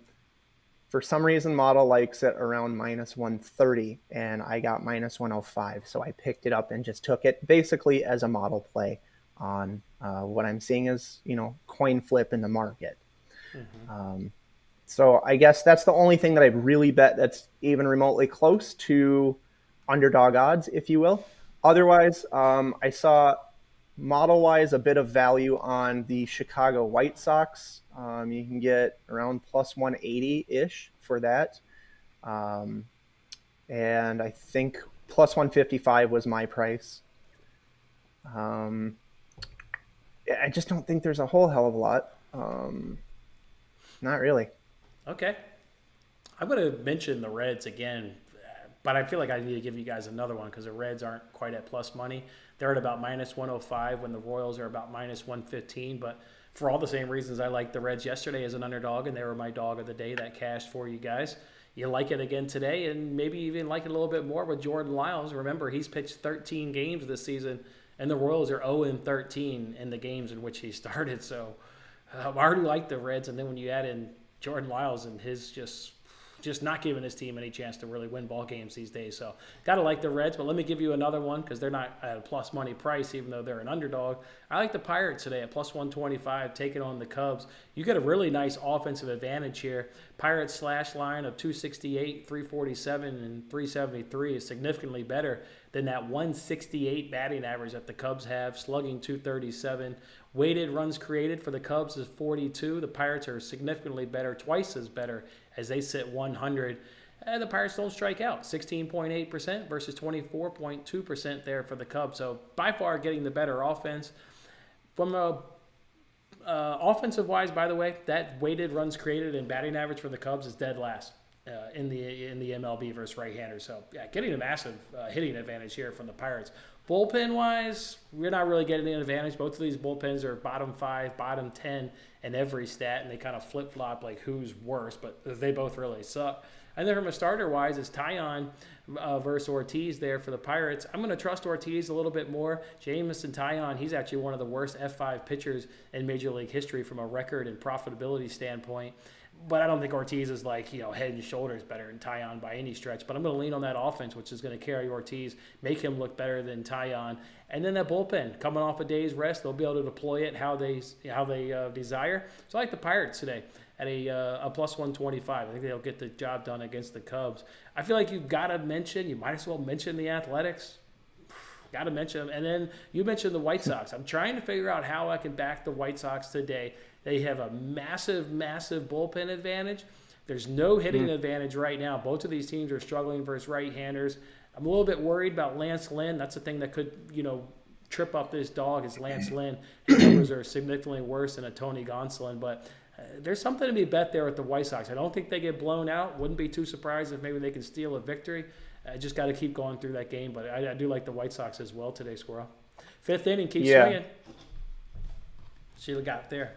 For some reason, model likes it around minus 130, and I got minus 105. So I picked it up and just took it basically as a model play on what I'm seeing as, coin flip in the market. Mm-hmm. So I guess that's the only thing that I've really bet that's even remotely close to underdog odds, if you will. Otherwise, I saw model-wise a bit of value on the Chicago White Sox. You can get around plus 180-ish for that. And I think plus 155 was my price. I just don't think there's a whole hell of a lot. Not really. Okay. I'm going to mention the Reds again, but I feel like I need to give you guys another one because the Reds aren't quite at plus money. They're at about minus 105 when the Royals are about minus 115. But for all the same reasons I liked the Reds yesterday as an underdog, and they were my dog of the day that cashed for you guys. You like it again today, and maybe even like it a little bit more with Jordan Lyles. Remember, he's pitched 13 games this season, and the Royals are 0-13 in the games in which he started. So I already like the Reds, and then when you add in Jordan Lyles and his just not giving his team any chance to really win ball games these days. So got to like the Reds, but let me give you another one because they're not at a plus money price, even though they're an underdog. I like the Pirates today at plus 125, taking on the Cubs. You get a really nice offensive advantage here. Pirates slash line of 268, 347, and 373 is significantly better than that 168 batting average that the Cubs have, slugging 237. Weighted runs created for the Cubs is 42. The Pirates are significantly better, twice as better, as they sit 100. The Pirates don't strike out, 16.8% versus 24.2% there for the Cubs. So by far getting the better offense. From a offensive wise, by the way, that weighted runs created and batting average for the Cubs is dead last in the MLB versus right-handers. So yeah, getting a massive hitting advantage here from the Pirates. Bullpen wise, we're not really getting an advantage. Both of these bullpens are bottom 5, bottom 10 in every stat, and they kind of flip flop like who's worse, but they both really suck. And then from a starter wise, it's Taillon versus Ortiz there for the Pirates. I'm going to trust Ortiz a little bit more. Jameson Taillon, he's actually one of the worst F5 pitchers in Major League history from a record and profitability standpoint. But I don't think Ortiz is like, head and shoulders better than Taillon by any stretch. But I'm going to lean on that offense, which is going to carry Ortiz, make him look better than Taillon. And then that bullpen, coming off a day's rest, they'll be able to deploy it how they desire. So I like the Pirates today at a plus 125. I think they'll get the job done against the Cubs. I feel like you might as well mention the Athletics. Got to mention them. And then you mentioned the White Sox. I'm trying to figure out how I can back the White Sox today. They have a massive, massive bullpen advantage. There's no hitting advantage right now. Both of these teams are struggling versus right-handers. I'm a little bit worried about Lance Lynn. That's the thing that could, trip up this dog is Lance Lynn. His numbers are significantly worse than a Tony Gonsolin. But there's something to be bet there with the White Sox. I don't think they get blown out. Wouldn't be too surprised if maybe they can steal a victory. I just got to keep going through that game. But I do like the White Sox as well today, Squirrel. Fifth inning, keep swinging. See what we got there.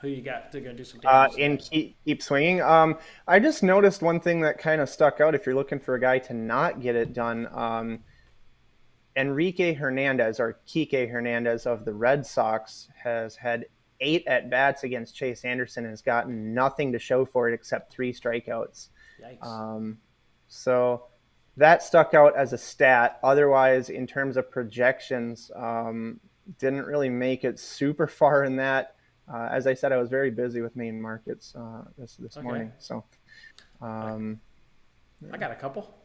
Who you got? They're going to do some damage. And keep swinging. I just noticed one thing that kind of stuck out if you're looking for a guy to not get it done. Enrique Hernandez, or Kike Hernandez of the Red Sox, has had 8 at-bats against Chase Anderson and has gotten nothing to show for it except 3 strikeouts. Yikes. So that stuck out as a stat. Otherwise, in terms of projections, didn't really make it super far in that. As I said, I was very busy with main markets this morning. So I got a couple.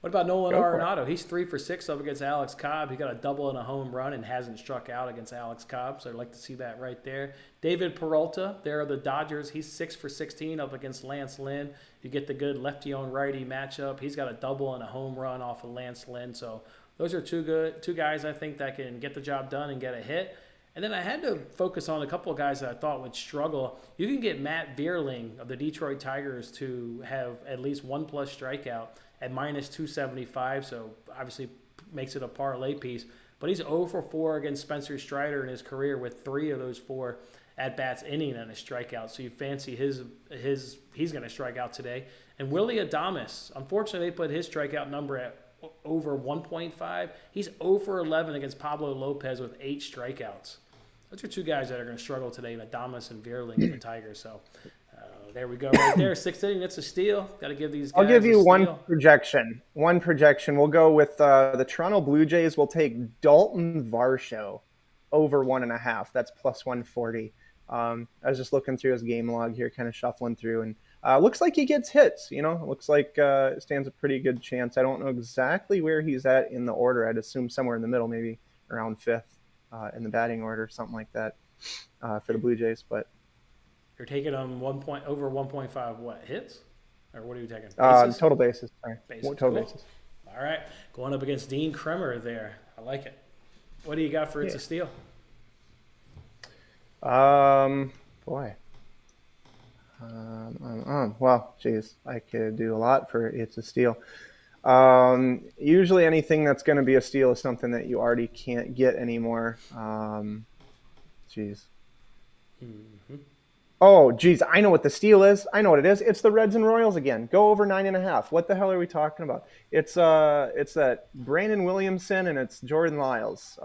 What about Nolan Arenado? He's 3 for 6 up against Alex Cobb. He got a double and a home run and hasn't struck out against Alex Cobb. So I'd like to see that right there. David Peralta, there are the Dodgers. He's 6 for 16 up against Lance Lynn. You get the good lefty-on-righty matchup. He's got a double and a home run off of Lance Lynn. So those are two guys I think that can get the job done and get a hit. And then I had to focus on a couple of guys that I thought would struggle. You can get Matt Vierling of the Detroit Tigers to have at least 1+ strikeout at minus 275, so obviously makes it a parlay piece. But he's 0 for 4 against Spencer Strider in his career with 3 of those 4 at-bats inning and a strikeout. So you fancy he's going to strike out today. And Willie Adames, unfortunately, they put his strikeout number at over 1.5. He's 0 for 11 against Pablo Lopez with 8 strikeouts. Those are 2 guys that are going to struggle today, Adames and Vierling of the Tigers. So there we go right there. 6th inning, that's a steal. Got to give these guys I'll give you a one steal. projection. We'll go with the Toronto Blue Jays. Will take Dalton Varsho over 1.5. That's plus 140. I was just looking through his game log here, kind of shuffling through, and looks like he gets hits. Looks like stands a pretty good chance. I don't know exactly where he's at in the order. I'd assume somewhere in the middle, maybe around 5th in the batting order, something like that for the Blue Jays. But you're taking them over 1.5 what, hits? Or what are you taking? Total bases. Sorry. Total bases. All right. Going up against Dean Kremer there. I like it. What do you got for It's a Steal? Boy. Well, geez, I could do a lot for It's a Steal. Usually anything that's going to be a steal is something that you already can't get anymore. Geez. Mm-hmm. Oh, geez, I know what the steal is. I know what it is. It's the Reds and Royals again. Go over 9.5. What the hell are we talking about? It's that Brandon Williamson and it's Jordan Lyles.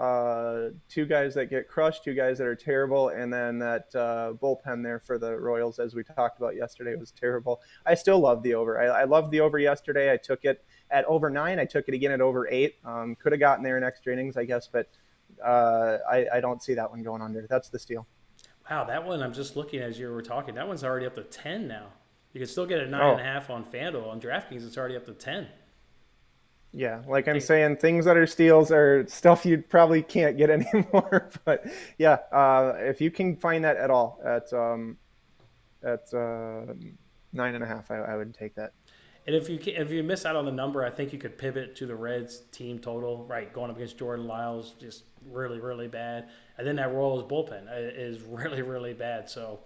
2 guys that get crushed, 2 guys that are terrible, and then that bullpen there for the Royals, as we talked about yesterday, was terrible. I still love the over. I loved the over yesterday. I took it at over 9. I took it again at over 8. Could have gotten there in extra innings, I guess, but I don't see that one going under. That's the steal. Wow, that one, I'm just looking as you were talking, that one's already up to 10 now. You can still get a 9.5 on FanDuel. On DraftKings, it's already up to 10. Yeah, like I'm saying, things that are steals are stuff you probably can't get anymore. But yeah, if you can find that at all at 9.5. I would take that. And if you miss out on the number, I think you could pivot to the Reds team total, right? Going up against Jordan Lyles, just really, really bad. And then that Royals bullpen is really, really bad. So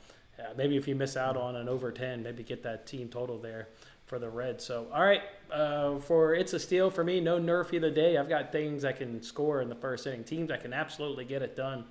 maybe if you miss out on an over 10, maybe get that team total there for the Reds. So, all right, for It's a Steal for me, no NRFI of the day. I've got things I can score in the first inning, teams that can absolutely get it done.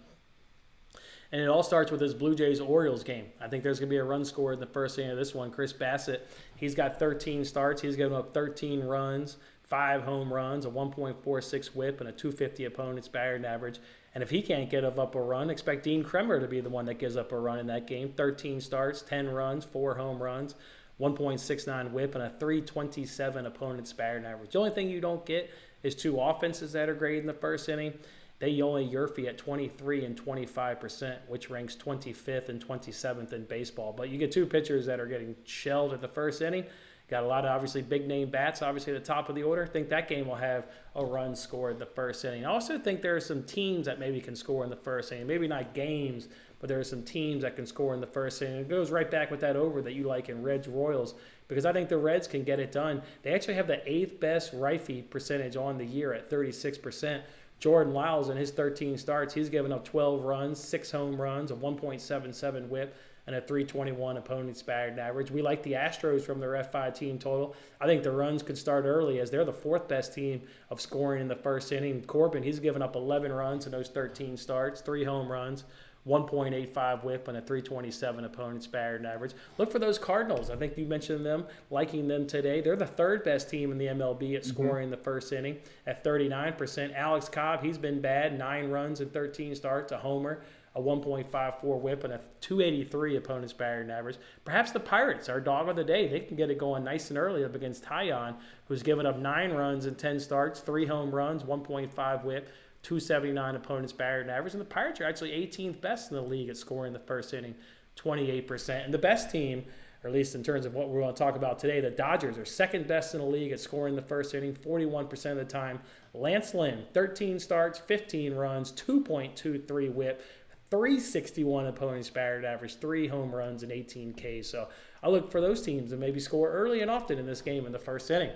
And it all starts with this Blue Jays-Orioles game. I think there's going to be a run scored in the first inning of this one. Chris Bassett, he's got 13 starts. He's given up 13 runs, 5 home runs, a 1.46 whip, and a 250 opponent's batting average. And if he can't get up a run, expect Dean Kremer to be the one that gives up a run in that game. 13 starts, 10 runs, 4 home runs, 1.69 whip, and a 327 opponent's batting average. The only thing you don't get is 2 offenses that are great in the first inning. They only YRFI at 23 and 25%, which ranks 25th and 27th in baseball. But you get 2 pitchers that are getting shelled at the first inning. Got a lot of obviously big name bats, obviously at the top of the order. I think that game will have a run scored the first inning. I also think there are some teams that maybe can score in the first inning. Maybe not games, but there are some teams that can score in the first inning. It goes right back with that over that you like in Reds Royals, because I think the Reds can get it done. They actually have the 8th best YRFI percentage on the year at 36%. Jordan Lyles, in his 13 starts, he's given up 12 runs, 6 home runs, a 1.77 whip, and a 321 opponent's batting average. We like the Astros from their F5 team total. I think the runs could start early as they're the 4th best team of scoring in the first inning. Corbin, he's given up 11 runs in those 13 starts, 3 home runs, 1.85 whip, and a 327 opponent's batting average. Look for those Cardinals. I think you mentioned them, liking them today. They're the 3rd best team in the MLB at scoring in the first inning at 39%. Alex Cobb, he's been bad, 9 runs in 13 starts, a homer, a 1.54 whip, and a 283 opponent's batting average. Perhaps the Pirates, our dog of the day, they can get it going nice and early up against Tyon, who's given up 9 runs in 10 starts, 3 home runs, 1.5 whip, 279 opponent's batting average. And the Pirates are actually 18th best in the league at scoring in the first inning, 28%. And the best team, or at least in terms of what we're going to talk about today, the Dodgers are 2nd best in the league at scoring in the first inning, 41% of the time. Lance Lynn, 13 starts, 15 runs, 2.23 whip, 361 opponent's batting average, 3 home runs, and 18 Ks. So I look for those teams to maybe score early and often in this game in the first inning.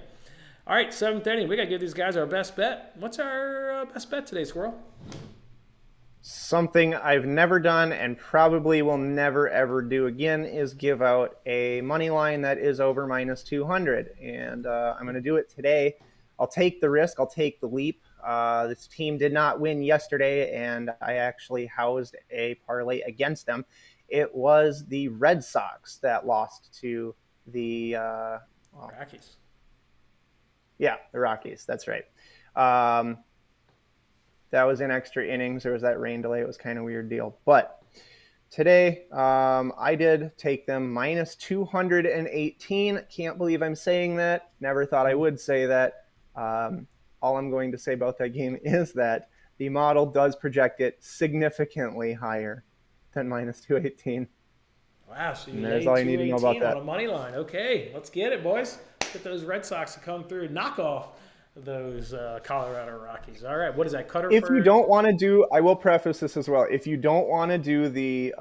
All right, 7th inning. We got to give these guys our best bet. What's our best bet today, Squirrel? Something I've never done and probably will never, ever do again is give out a money line that is over minus 200. And I'm going to do it today. I'll take the risk. I'll take the leap. This team did not win yesterday, and I actually housed a parlay against them. It was the Red Sox that lost to the Rockies. Yeah, the Rockies. That's right. That was in extra innings. There was that rain delay. It was kind of a weird deal. But today, I did take them minus 218. Can't believe I'm saying that. Never thought I would say that. All I'm going to say about that game is that the model does project it significantly higher than minus 218. Wow, so you there's all you need to know about that. On a money line. Okay, let's get it, boys. Get those Red Sox to come through and knock off those Colorado Rockies. All right, what is that, Cutter? If you don't want to do, I will preface this as well. If you don't want to do the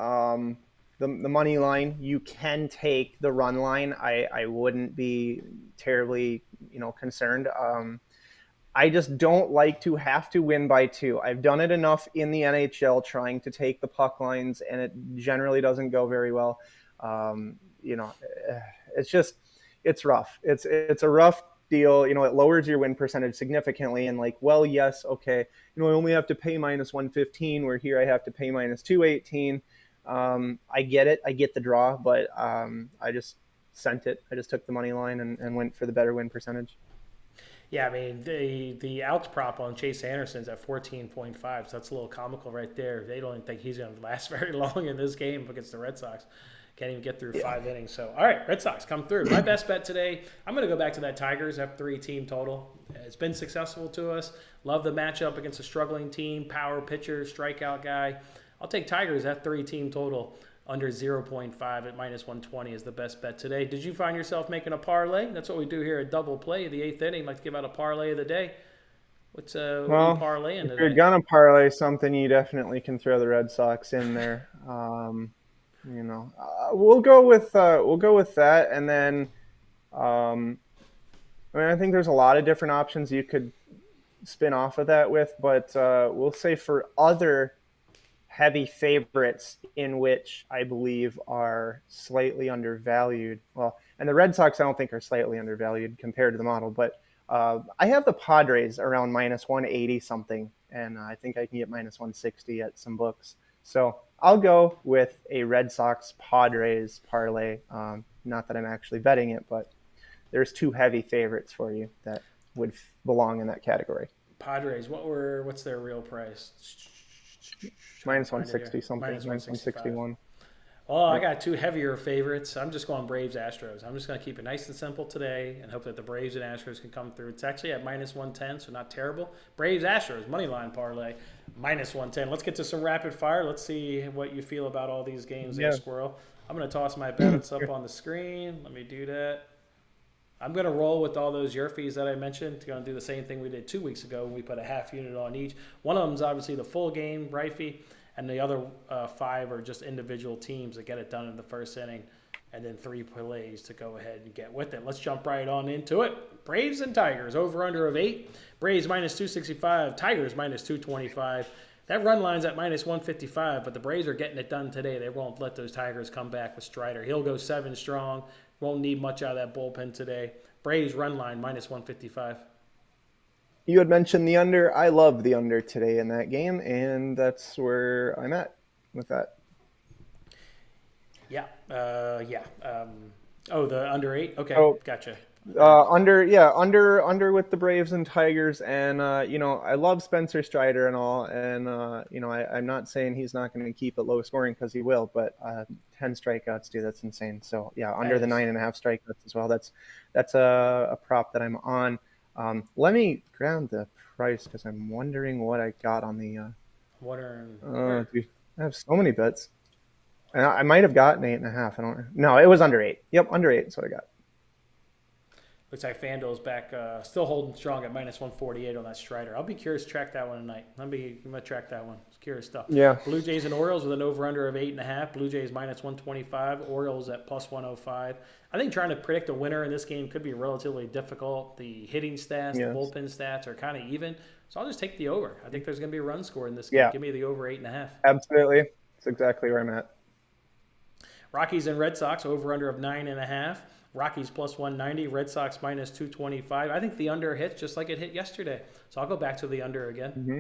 money line, you can take the run line. I wouldn't be terribly concerned. I just don't like to have to win by 2. I've done it enough in the NHL trying to take the puck lines, and it generally doesn't go very well. It's rough. It's a rough deal. It lowers your win percentage significantly. And yes, okay, I only have to pay minus 115, where here I have to pay minus 218. I get it. I get the draw, but I just sent it. I just took the money line and went for the better win percentage. Yeah, I mean, the outs prop on Chase Anderson's at 14.5, so that's a little comical right there. They don't think he's going to last very long in this game against the Red Sox. Can't even get through 5 innings. So, all right, Red Sox come through. My best bet today, I'm going to go back to that Tigers F3 team total. It's been successful to us. Love the matchup against a struggling team, power pitcher, strikeout guy. I'll take Tigers F3 team total under 0.5 at minus 120 is the best bet today. Did you find yourself making a parlay? That's what we do here at Double Play, the 8th inning. Like to give out a parlay of the day. What are you parlaying today? If you're going to parlay something, you definitely can throw the Red Sox in there. We'll go with that, and then I think there's a lot of different options you could spin off of that with, but we'll say for other heavy favorites in which I believe are slightly undervalued. Well, and the Red Sox I don't think are slightly undervalued compared to the model, but I have the Padres around minus 180 something, and I think I can get minus 160 at some books. So I'll go with a Red Sox Padres parlay. Not that I'm actually betting it, but there's two heavy favorites for you that would belong in that category. Padres, what's their real price? Minus 160 something, Minus minus 161. Oh, I got two heavier favorites. I'm just going Braves Astros. I'm just going to keep it nice and simple today and hope that the Braves and Astros can come through. It's actually at minus 110, so not terrible. Braves Astros, money line parlay, minus 110. Let's get to some rapid fire. Let's see what you feel about all these games there, Squirrel. I'm going to toss my bets up on the screen. Let me do that. I'm going to roll with all those YRFIs that I mentioned. Going to do the same thing we did 2 weeks ago when we put a half unit on each. One of them is obviously the full game YRFI, and the other 5 are just individual teams that get it done in the first inning, and then 3 parlays to go ahead and get with it. Let's jump right on into it. Braves and Tigers, over-under of 8. Braves minus 265, Tigers minus 225. That run line's at minus 155, but the Braves are getting it done today. They won't let those Tigers come back with Strider. He'll go 7 strong. Won't need much out of that bullpen today. Braves run line minus 155. You had mentioned the under. I love the under today in that game, and that's where I'm at with that. Yeah. The under 8? Okay, gotcha. Under with the Braves and Tigers, and I love Spencer Strider and all, and I'm not saying he's not going to keep it low scoring because he will, but 10 strikeouts, dude, that's insane. So yeah, under the 9.5 strikeouts as well. That's a prop that I'm on. Let me grab the price because I'm wondering what I got on the. Dude, I have so many bets, and I might have gotten 8.5. I don't. No, it was under 8. Yep, under 8 is what I got. Looks like FanDuel's back, still holding strong at minus 148 on that Strider. I'll be curious to track that one tonight. I'm going to track that one. It's curious stuff. Yeah. Blue Jays and Orioles with an over-under of 8.5. Blue Jays minus 125. Orioles at plus 105. I think trying to predict a winner in this game could be relatively difficult. The hitting stats, the bullpen stats are kind of even. So I'll just take the over. I think there's going to be a run score in this game. Yeah. Give me the over 8.5. Absolutely. That's exactly where I'm at. Rockies and Red Sox, over-under of 9.5. Rockies plus 190, Red Sox minus 225. I think the under hits just like it hit yesterday. So I'll go back to the under again. Mm-hmm.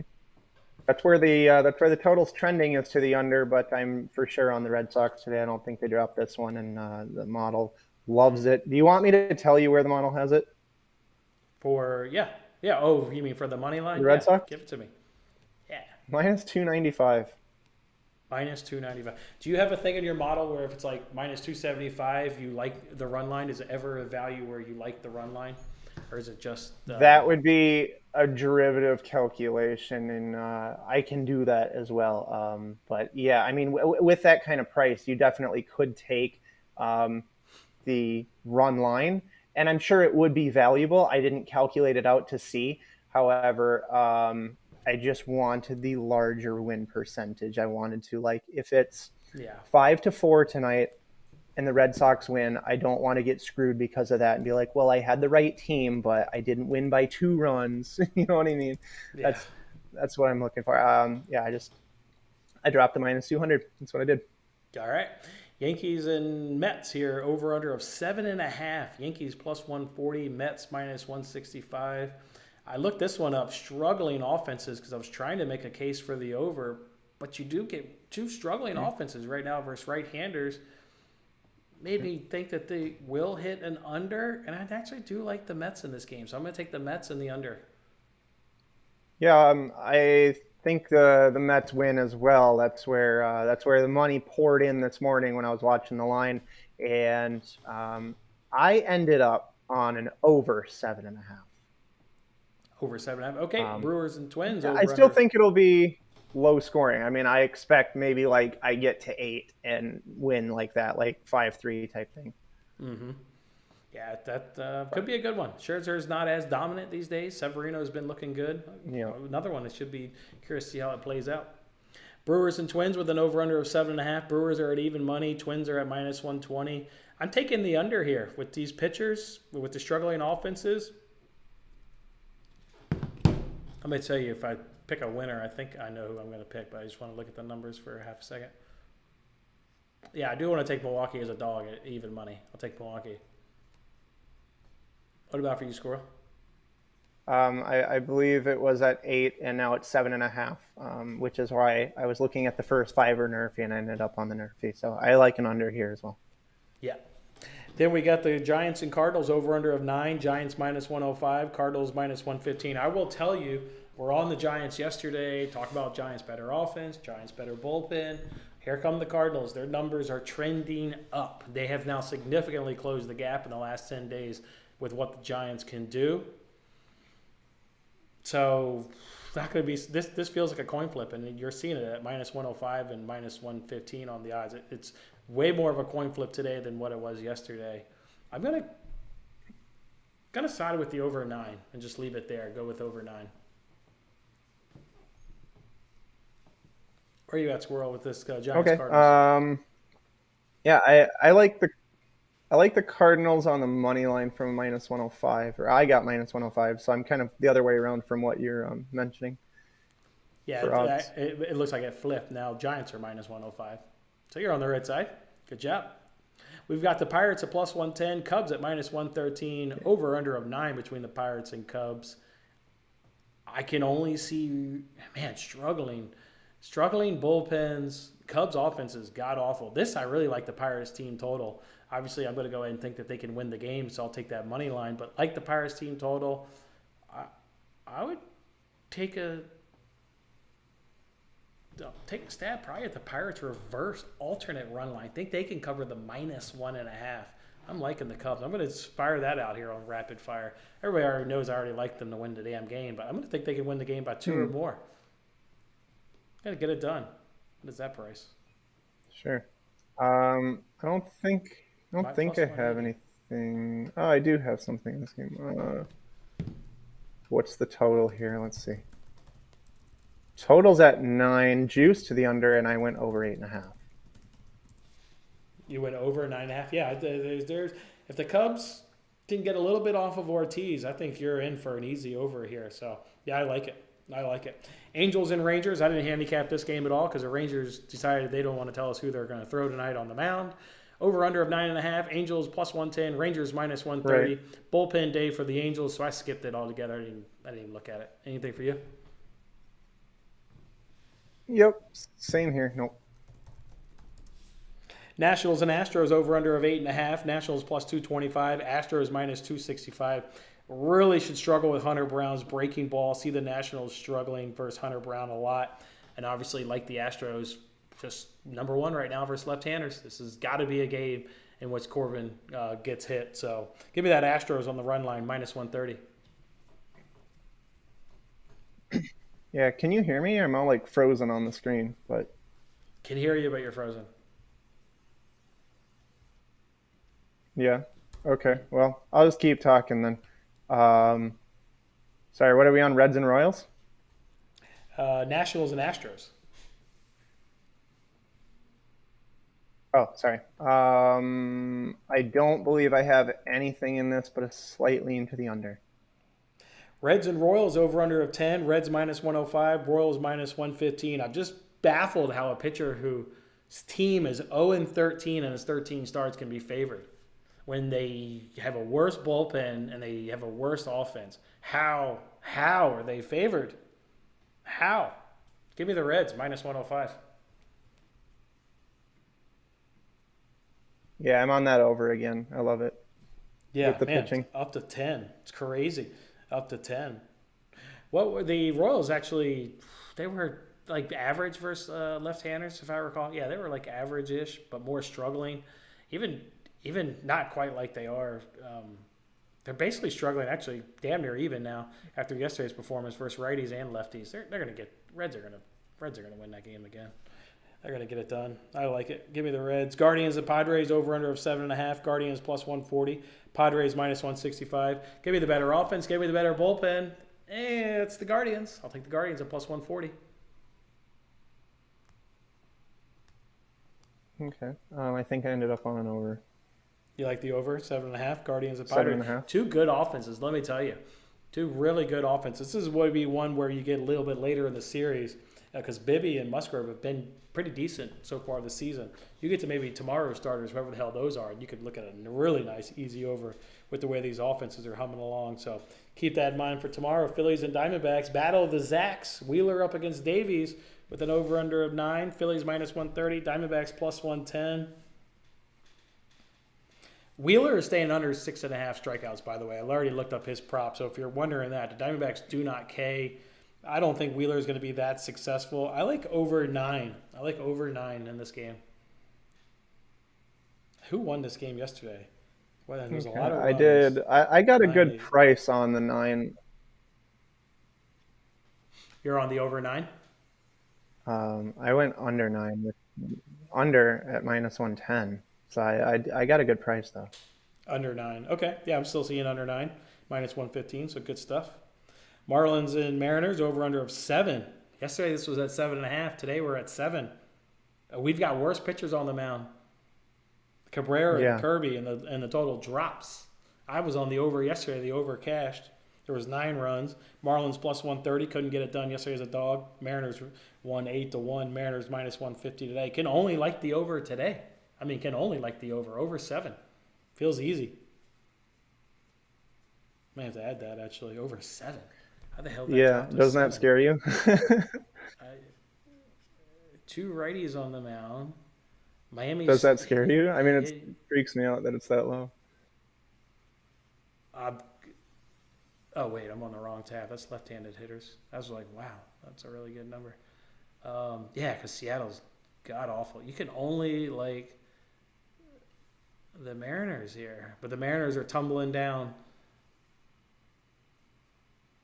That's where the total's trending is to the under, but I'm for sure on the Red Sox today. I don't think they dropped this one, and the model loves it. Do you want me to tell you where the model has it? Yeah. Oh, you mean for the money line? The Red Sox? Give it to me. Yeah. Minus 295. Minus 295. Do you have a thing in your model where if it's like minus 275, you like the run line? Is it ever a value where you like the run line? Or is it just... that would be a derivative calculation, and I can do that as well. But yeah, I mean, with that kind of price, you definitely could take the run line, and I'm sure it would be valuable. I didn't calculate it out to see. However, I just wanted the larger win percentage. I wanted to, like, if it's 5-4 tonight and the Red Sox win, I don't want to get screwed because of that and be like, well, I had the right team, but I didn't win by 2 runs. You know what I mean? Yeah. That's what I'm looking for. I dropped the minus 200. That's what I did. All right. Yankees and Mets here, over under of 7.5. Yankees plus 140, Mets minus 165. I looked this one up, struggling offenses, because I was trying to make a case for the over, but you do get 2 struggling offenses right now versus right-handers. Made me think that they will hit an under, and I actually do like the Mets in this game, so I'm going to take the Mets in the under. Yeah, I think the Mets win as well. That's where the money poured in this morning when I was watching the line, and I ended up on an over 7.5. Over 7.5. Okay, Brewers and Twins. I still think it'll be low scoring. I mean, I expect maybe like I get to 8 and win like that, like 5-3 type thing. Mm-hmm. Yeah, that could be a good one. Scherzer's not as dominant these days. Severino's been looking good. Another one that should be curious to see how it plays out. Brewers and Twins with an over-under of 7.5. Brewers are at even money. Twins are at minus 120. I'm taking the under here with these pitchers, with the struggling offenses. I'm going to tell you, if I pick a winner, I think I know who I'm going to pick, but I just want to look at the numbers for half a second. Yeah, I do want to take Milwaukee as a dog at even money. I'll take Milwaukee. What about for you, Squirrel? I believe it was at 8, and now it's 7.5, which is why I was looking at the first 5 NRFI and I ended up on the NRFI. So I like an under here as well. Yeah. Then we got the Giants and Cardinals over under of 9. Giants minus 105. Cardinals minus 115. I will tell you, we're on the Giants yesterday. Talk about Giants better offense, Giants better bullpen. Here come the Cardinals. Their numbers are trending up. They have now significantly closed the gap in the last 10 days with what the Giants can do. So not going to be this feels like a coin flip, and you're seeing it at minus 105 and minus 115 on the odds. It's way more of a coin flip today than what it was yesterday. I'm gonna side with the over 9 and just leave it there. Go with over 9. Where are you at, Squirrel, with this Giants Cardinals? Yeah, I like the Cardinals on the money line from minus 105, or I got minus 105, so I'm kind of the other way around from what you're mentioning. Yeah, it looks like it flipped. Now Giants are minus 105. So you're on the right side. Good job. We've got the Pirates at plus 110, Cubs at minus 113, over under of 9 between the Pirates and Cubs. I can only see, struggling bullpens. Cubs offense is god-awful. This, I really like the Pirates team total. Obviously, I'm going to go ahead and think that they can win the game, so I'll take that money line. But like the Pirates team total, I would take a stab probably at the Pirates reverse alternate run line. I think they can cover the minus 1.5. I'm liking the Cubs. I'm going to fire that out here on rapid fire. Everybody already knows I already like them to win the damn game, but I'm going to think they can win the game by 2 or more. Got to get it done. What is that price? Sure. I don't think I have anything. Oh, I do have something in this game. What's the total here? Let's see. Total's at 9, juice to the under, and I went over 8.5. You went over 9.5. Yeah, there's if the Cubs can get a little bit off of Ortiz, I think you're in for an easy over here. So yeah, I like it. Angels and Rangers. I didn't handicap this game at all because the Rangers decided they don't want to tell us who they're going to throw tonight on the mound. Over under of 9.5. Angels plus 110. Rangers minus 130. Right. Bullpen day for the Angels, so I skipped it altogether. I didn't even look at it. Anything for you? Yep, same here. Nope. Nationals and Astros over under of 8.5. Nationals plus 225. Astros minus 265. Really should struggle with Hunter Brown's breaking ball. See the Nationals struggling versus Hunter Brown a lot. And obviously, like the Astros, just number 1 right now versus left-handers. This has got to be a game in which Corbin gets hit. So give me that Astros on the run line, minus 130. Yeah, can you hear me? I'm all like frozen on the screen, but can hear you, but you're frozen. Yeah. Okay. Well, I'll just keep talking then. Sorry, what are we on? Reds and Royals? Nationals and Astros. Oh, sorry. I don't believe I have anything in this but a slight lean to the under. Reds and Royals over under of 10. Reds minus 105. Royals minus 115. I'm just baffled how a pitcher whose team is 0-13 and his 13 starts can be favored when they have a worse bullpen and they have a worse offense. How are they favored? How? Give me the Reds minus 105. Yeah, I'm on that over again. I love it. Yeah, with the pitching. Up to 10. It's crazy. Up to 10. What were the Royals actually? They were like average versus left-handers, if I recall. Yeah, they were like average-ish, but more struggling. Even not quite like they are. They're basically struggling, actually damn near even now after yesterday's performance versus righties and lefties. They're going to get Reds are going to win that game again. They're going to get it done. I like it. Give me the Reds. Guardians and Padres over under of 7.5. Guardians plus 140. Padres minus 165. Give me the better offense. Give me the better bullpen. It's the Guardians. I'll take the Guardians at plus 140. Okay. I think I ended up on an over You like the over 7.5? Guardians of seven Padres. and a half. Two good offenses. Let me tell you, two really good offenses. This is would be one where you get a little bit later in the series because Bibby and Musgrove have been pretty decent so far this season. You get to maybe tomorrow's starters, whoever the hell those are, and you could look at a really nice easy over with the way these offenses are humming along. So keep that in mind for tomorrow. Phillies and Diamondbacks battle of the Zacks. Wheeler up against Davies with an over under of 9. Phillies minus 130. Diamondbacks plus 110. Wheeler is staying under 6.5 strikeouts, by the way. I already looked up his prop, so if you're wondering that, the Diamondbacks do not K. I don't think Wheeler is going to be that successful. I like over 9. I like over 9 in this game. Who won this game yesterday? Well, there was a lot of runs. I did. I got a good 9-8. price on the 9. You're on the over 9? I went under 9 with under at minus 110. So I got a good price though. Under 9. Okay. Yeah, I'm still seeing under 9. Minus 115, so good stuff. Marlins and Mariners, over under of 7. Yesterday this was at 7.5. Today we're at 7. We've got worse pitchers on the mound. Cabrera and Kirby, and the total drops. I was on the over yesterday. The over cashed. There was 9 runs. Marlins plus 130. Couldn't get it done yesterday as a dog. Mariners won 8-1. Mariners minus 150 today. Can only like the over today. Can only like the over. Over 7. Feels easy. May have to add that, actually. Over 7. How the hell did that drop to doesn't 7? that scare you? 2 righties on the mound. Miami. Does that scare you? It freaks me out that it's that low. Oh, wait, I'm on the wrong tab. That's left-handed hitters. I was like, wow, that's a really good number. Yeah, because Seattle's god-awful. You can only like the Mariners here, but the Mariners are tumbling down.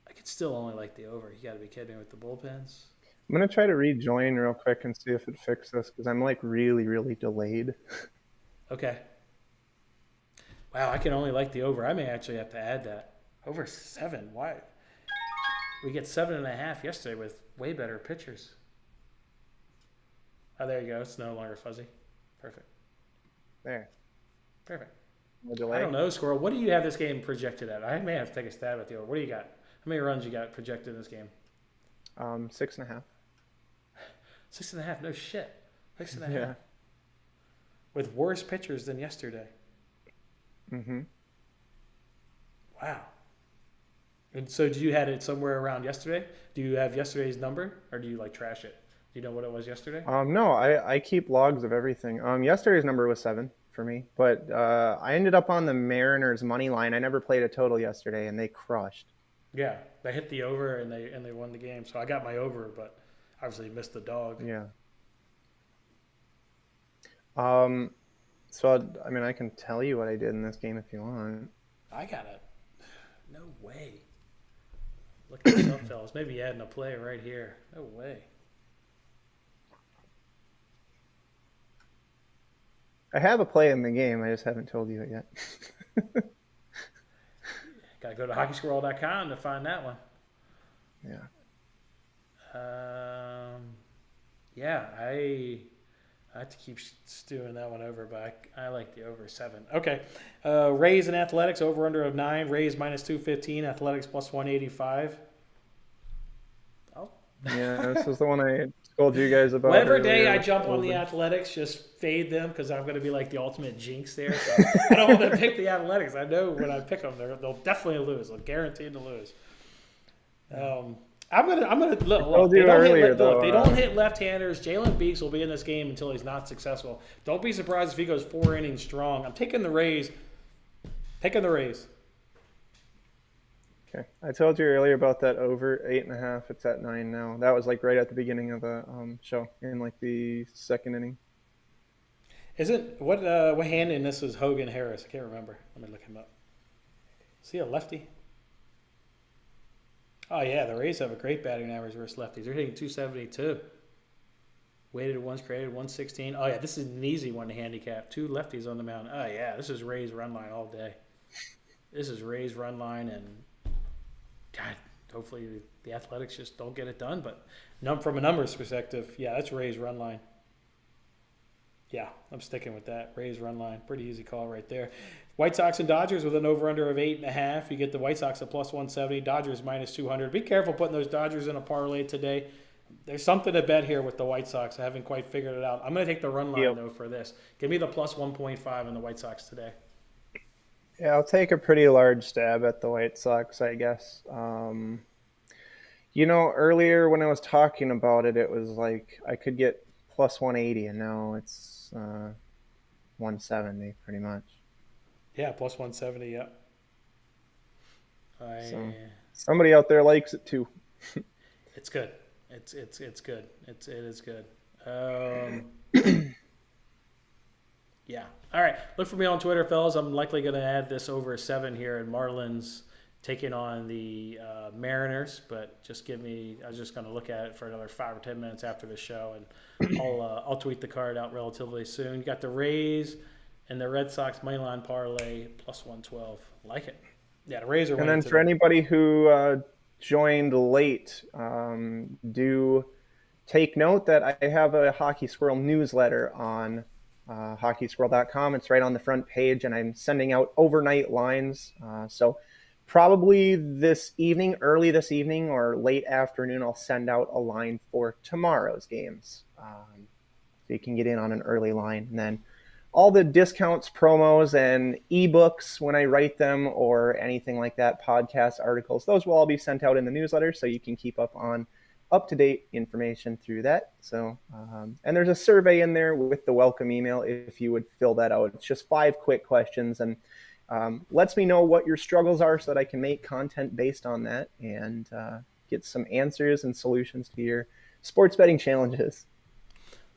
I could still only like the over. You got to be kidding me with the bullpens. I'm going to try to rejoin real quick and see if it fixed this because I'm like really, really delayed. Okay. Wow, I can only like the over. I may actually have to add that. Over 7. Why? We get 7.5 yesterday with way better pitchers. Oh, there you go. It's no longer fuzzy. Perfect. There. Perfect. No delay. I don't know, Squirrel. What do you have this game projected at? I may have to take a stab at the over. What do you got? How many runs you got projected in this game? 6.5. 6.5. No shit. 6.5. Yeah. With worse pitchers than yesterday. Mm-hmm. Wow. And so do you had it somewhere around yesterday? Do you have yesterday's number, or do you like trash it? Do you know what it was yesterday? No, I keep logs of everything. Yesterday's number was 7 for me, but I ended up on the Mariners money line. I never played a total yesterday, and they crushed. Yeah, they hit the over and they won the game. So I got my over, but obviously missed the dog. Yeah. So I can tell you what I did in this game if you want. I got it. No way. Look at this up, fellas. Maybe adding a play right here. No way. I have a play in the game. I just haven't told you it yet. Got to go to hockeysquirrel.com to find that one. Yeah. Yeah, I have to keep stewing that one over, but I like the over 7. Okay. Rays and Athletics, over under of 9. Rays minus 215. Athletics plus 185. Yeah, this is the one I told you guys about. Whatever day I jump on the Athletics, just fade them because I'm going to be like the ultimate jinx there. So I don't want to pick the Athletics. I know when I pick them, they'll definitely lose. They're guaranteed to lose. I'm gonna look. They don't hit left-handers. Jalen Beeks will be in this game until he's not successful. Don't be surprised if he goes 4 innings strong. I'm taking the Rays. Okay, I told you earlier about that over 8.5. It's at 9 now. That was like right at the beginning of the show in like the second inning. Isn't what hand in this is Hogan Harris? I can't remember. Let me look him up. Is he a lefty? Oh yeah, the Rays have a great batting average versus lefties. They're hitting 272. Weighted ones, created 116. Oh yeah, this is an easy one to handicap. 2 lefties on the mound. Oh yeah, this is Rays run line all day. This is Rays run line, and God, hopefully the Athletics just don't get it done. But from a numbers perspective, yeah, that's Rays run line. Yeah, I'm sticking with that. Rays run line. Pretty easy call right there. White Sox and Dodgers with an over-under of 8.5. You get the White Sox at plus 170, Dodgers minus 200. Be careful putting those Dodgers in a parlay today. There's something to bet here with the White Sox. I haven't quite figured it out. I'm going to take the run line, though, for this. Give me the plus 1.5 in the White Sox today. Yeah, I'll take a pretty large stab at the White Sox, I guess. Earlier when I was talking about it, it was like I could get plus 180, and now it's 170 pretty much. Yeah, plus 170, yeah. So somebody out there likes it too. It's good. It's good. It is good. Yeah. All right. Look for me on Twitter, fellas. I'm likely going to add this over 7 here, and Marlins taking on the Mariners. But just give me. I was just going to look at it for another 5 or 10 minutes after the show, and I'll tweet the card out relatively soon. You got the Rays and the Red Sox moneyline parlay plus 112. Like it. Yeah, the Rays are winning. And then for anybody who joined late, do take note that I have a Hockey Squirrel newsletter on hockeysquirrel.com. It's right on the front page, and I'm sending out overnight lines. So probably early this evening or late afternoon, I'll send out a line for tomorrow's games. So you can get in on an early line. And then all the discounts, promos, and ebooks when I write them or anything like that, podcast articles, those will all be sent out in the newsletter, so you can keep up-to-date information through that. So, and there's a survey in there with the welcome email if you would fill that out. It's just 5 quick questions, and lets me know what your struggles are so that I can make content based on that and get some answers and solutions to your sports betting challenges.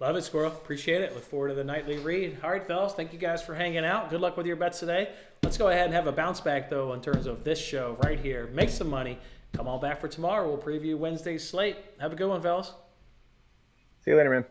Love it, Squirrel. Appreciate it. Look forward to the nightly read. All right, fellas. Thank you guys for hanging out. Good luck with your bets today. Let's go ahead and have a bounce back, though, in terms of this show right here. Make some money. Come on back for tomorrow. We'll preview Wednesday's slate. Have a good one, fellas. See you later, man.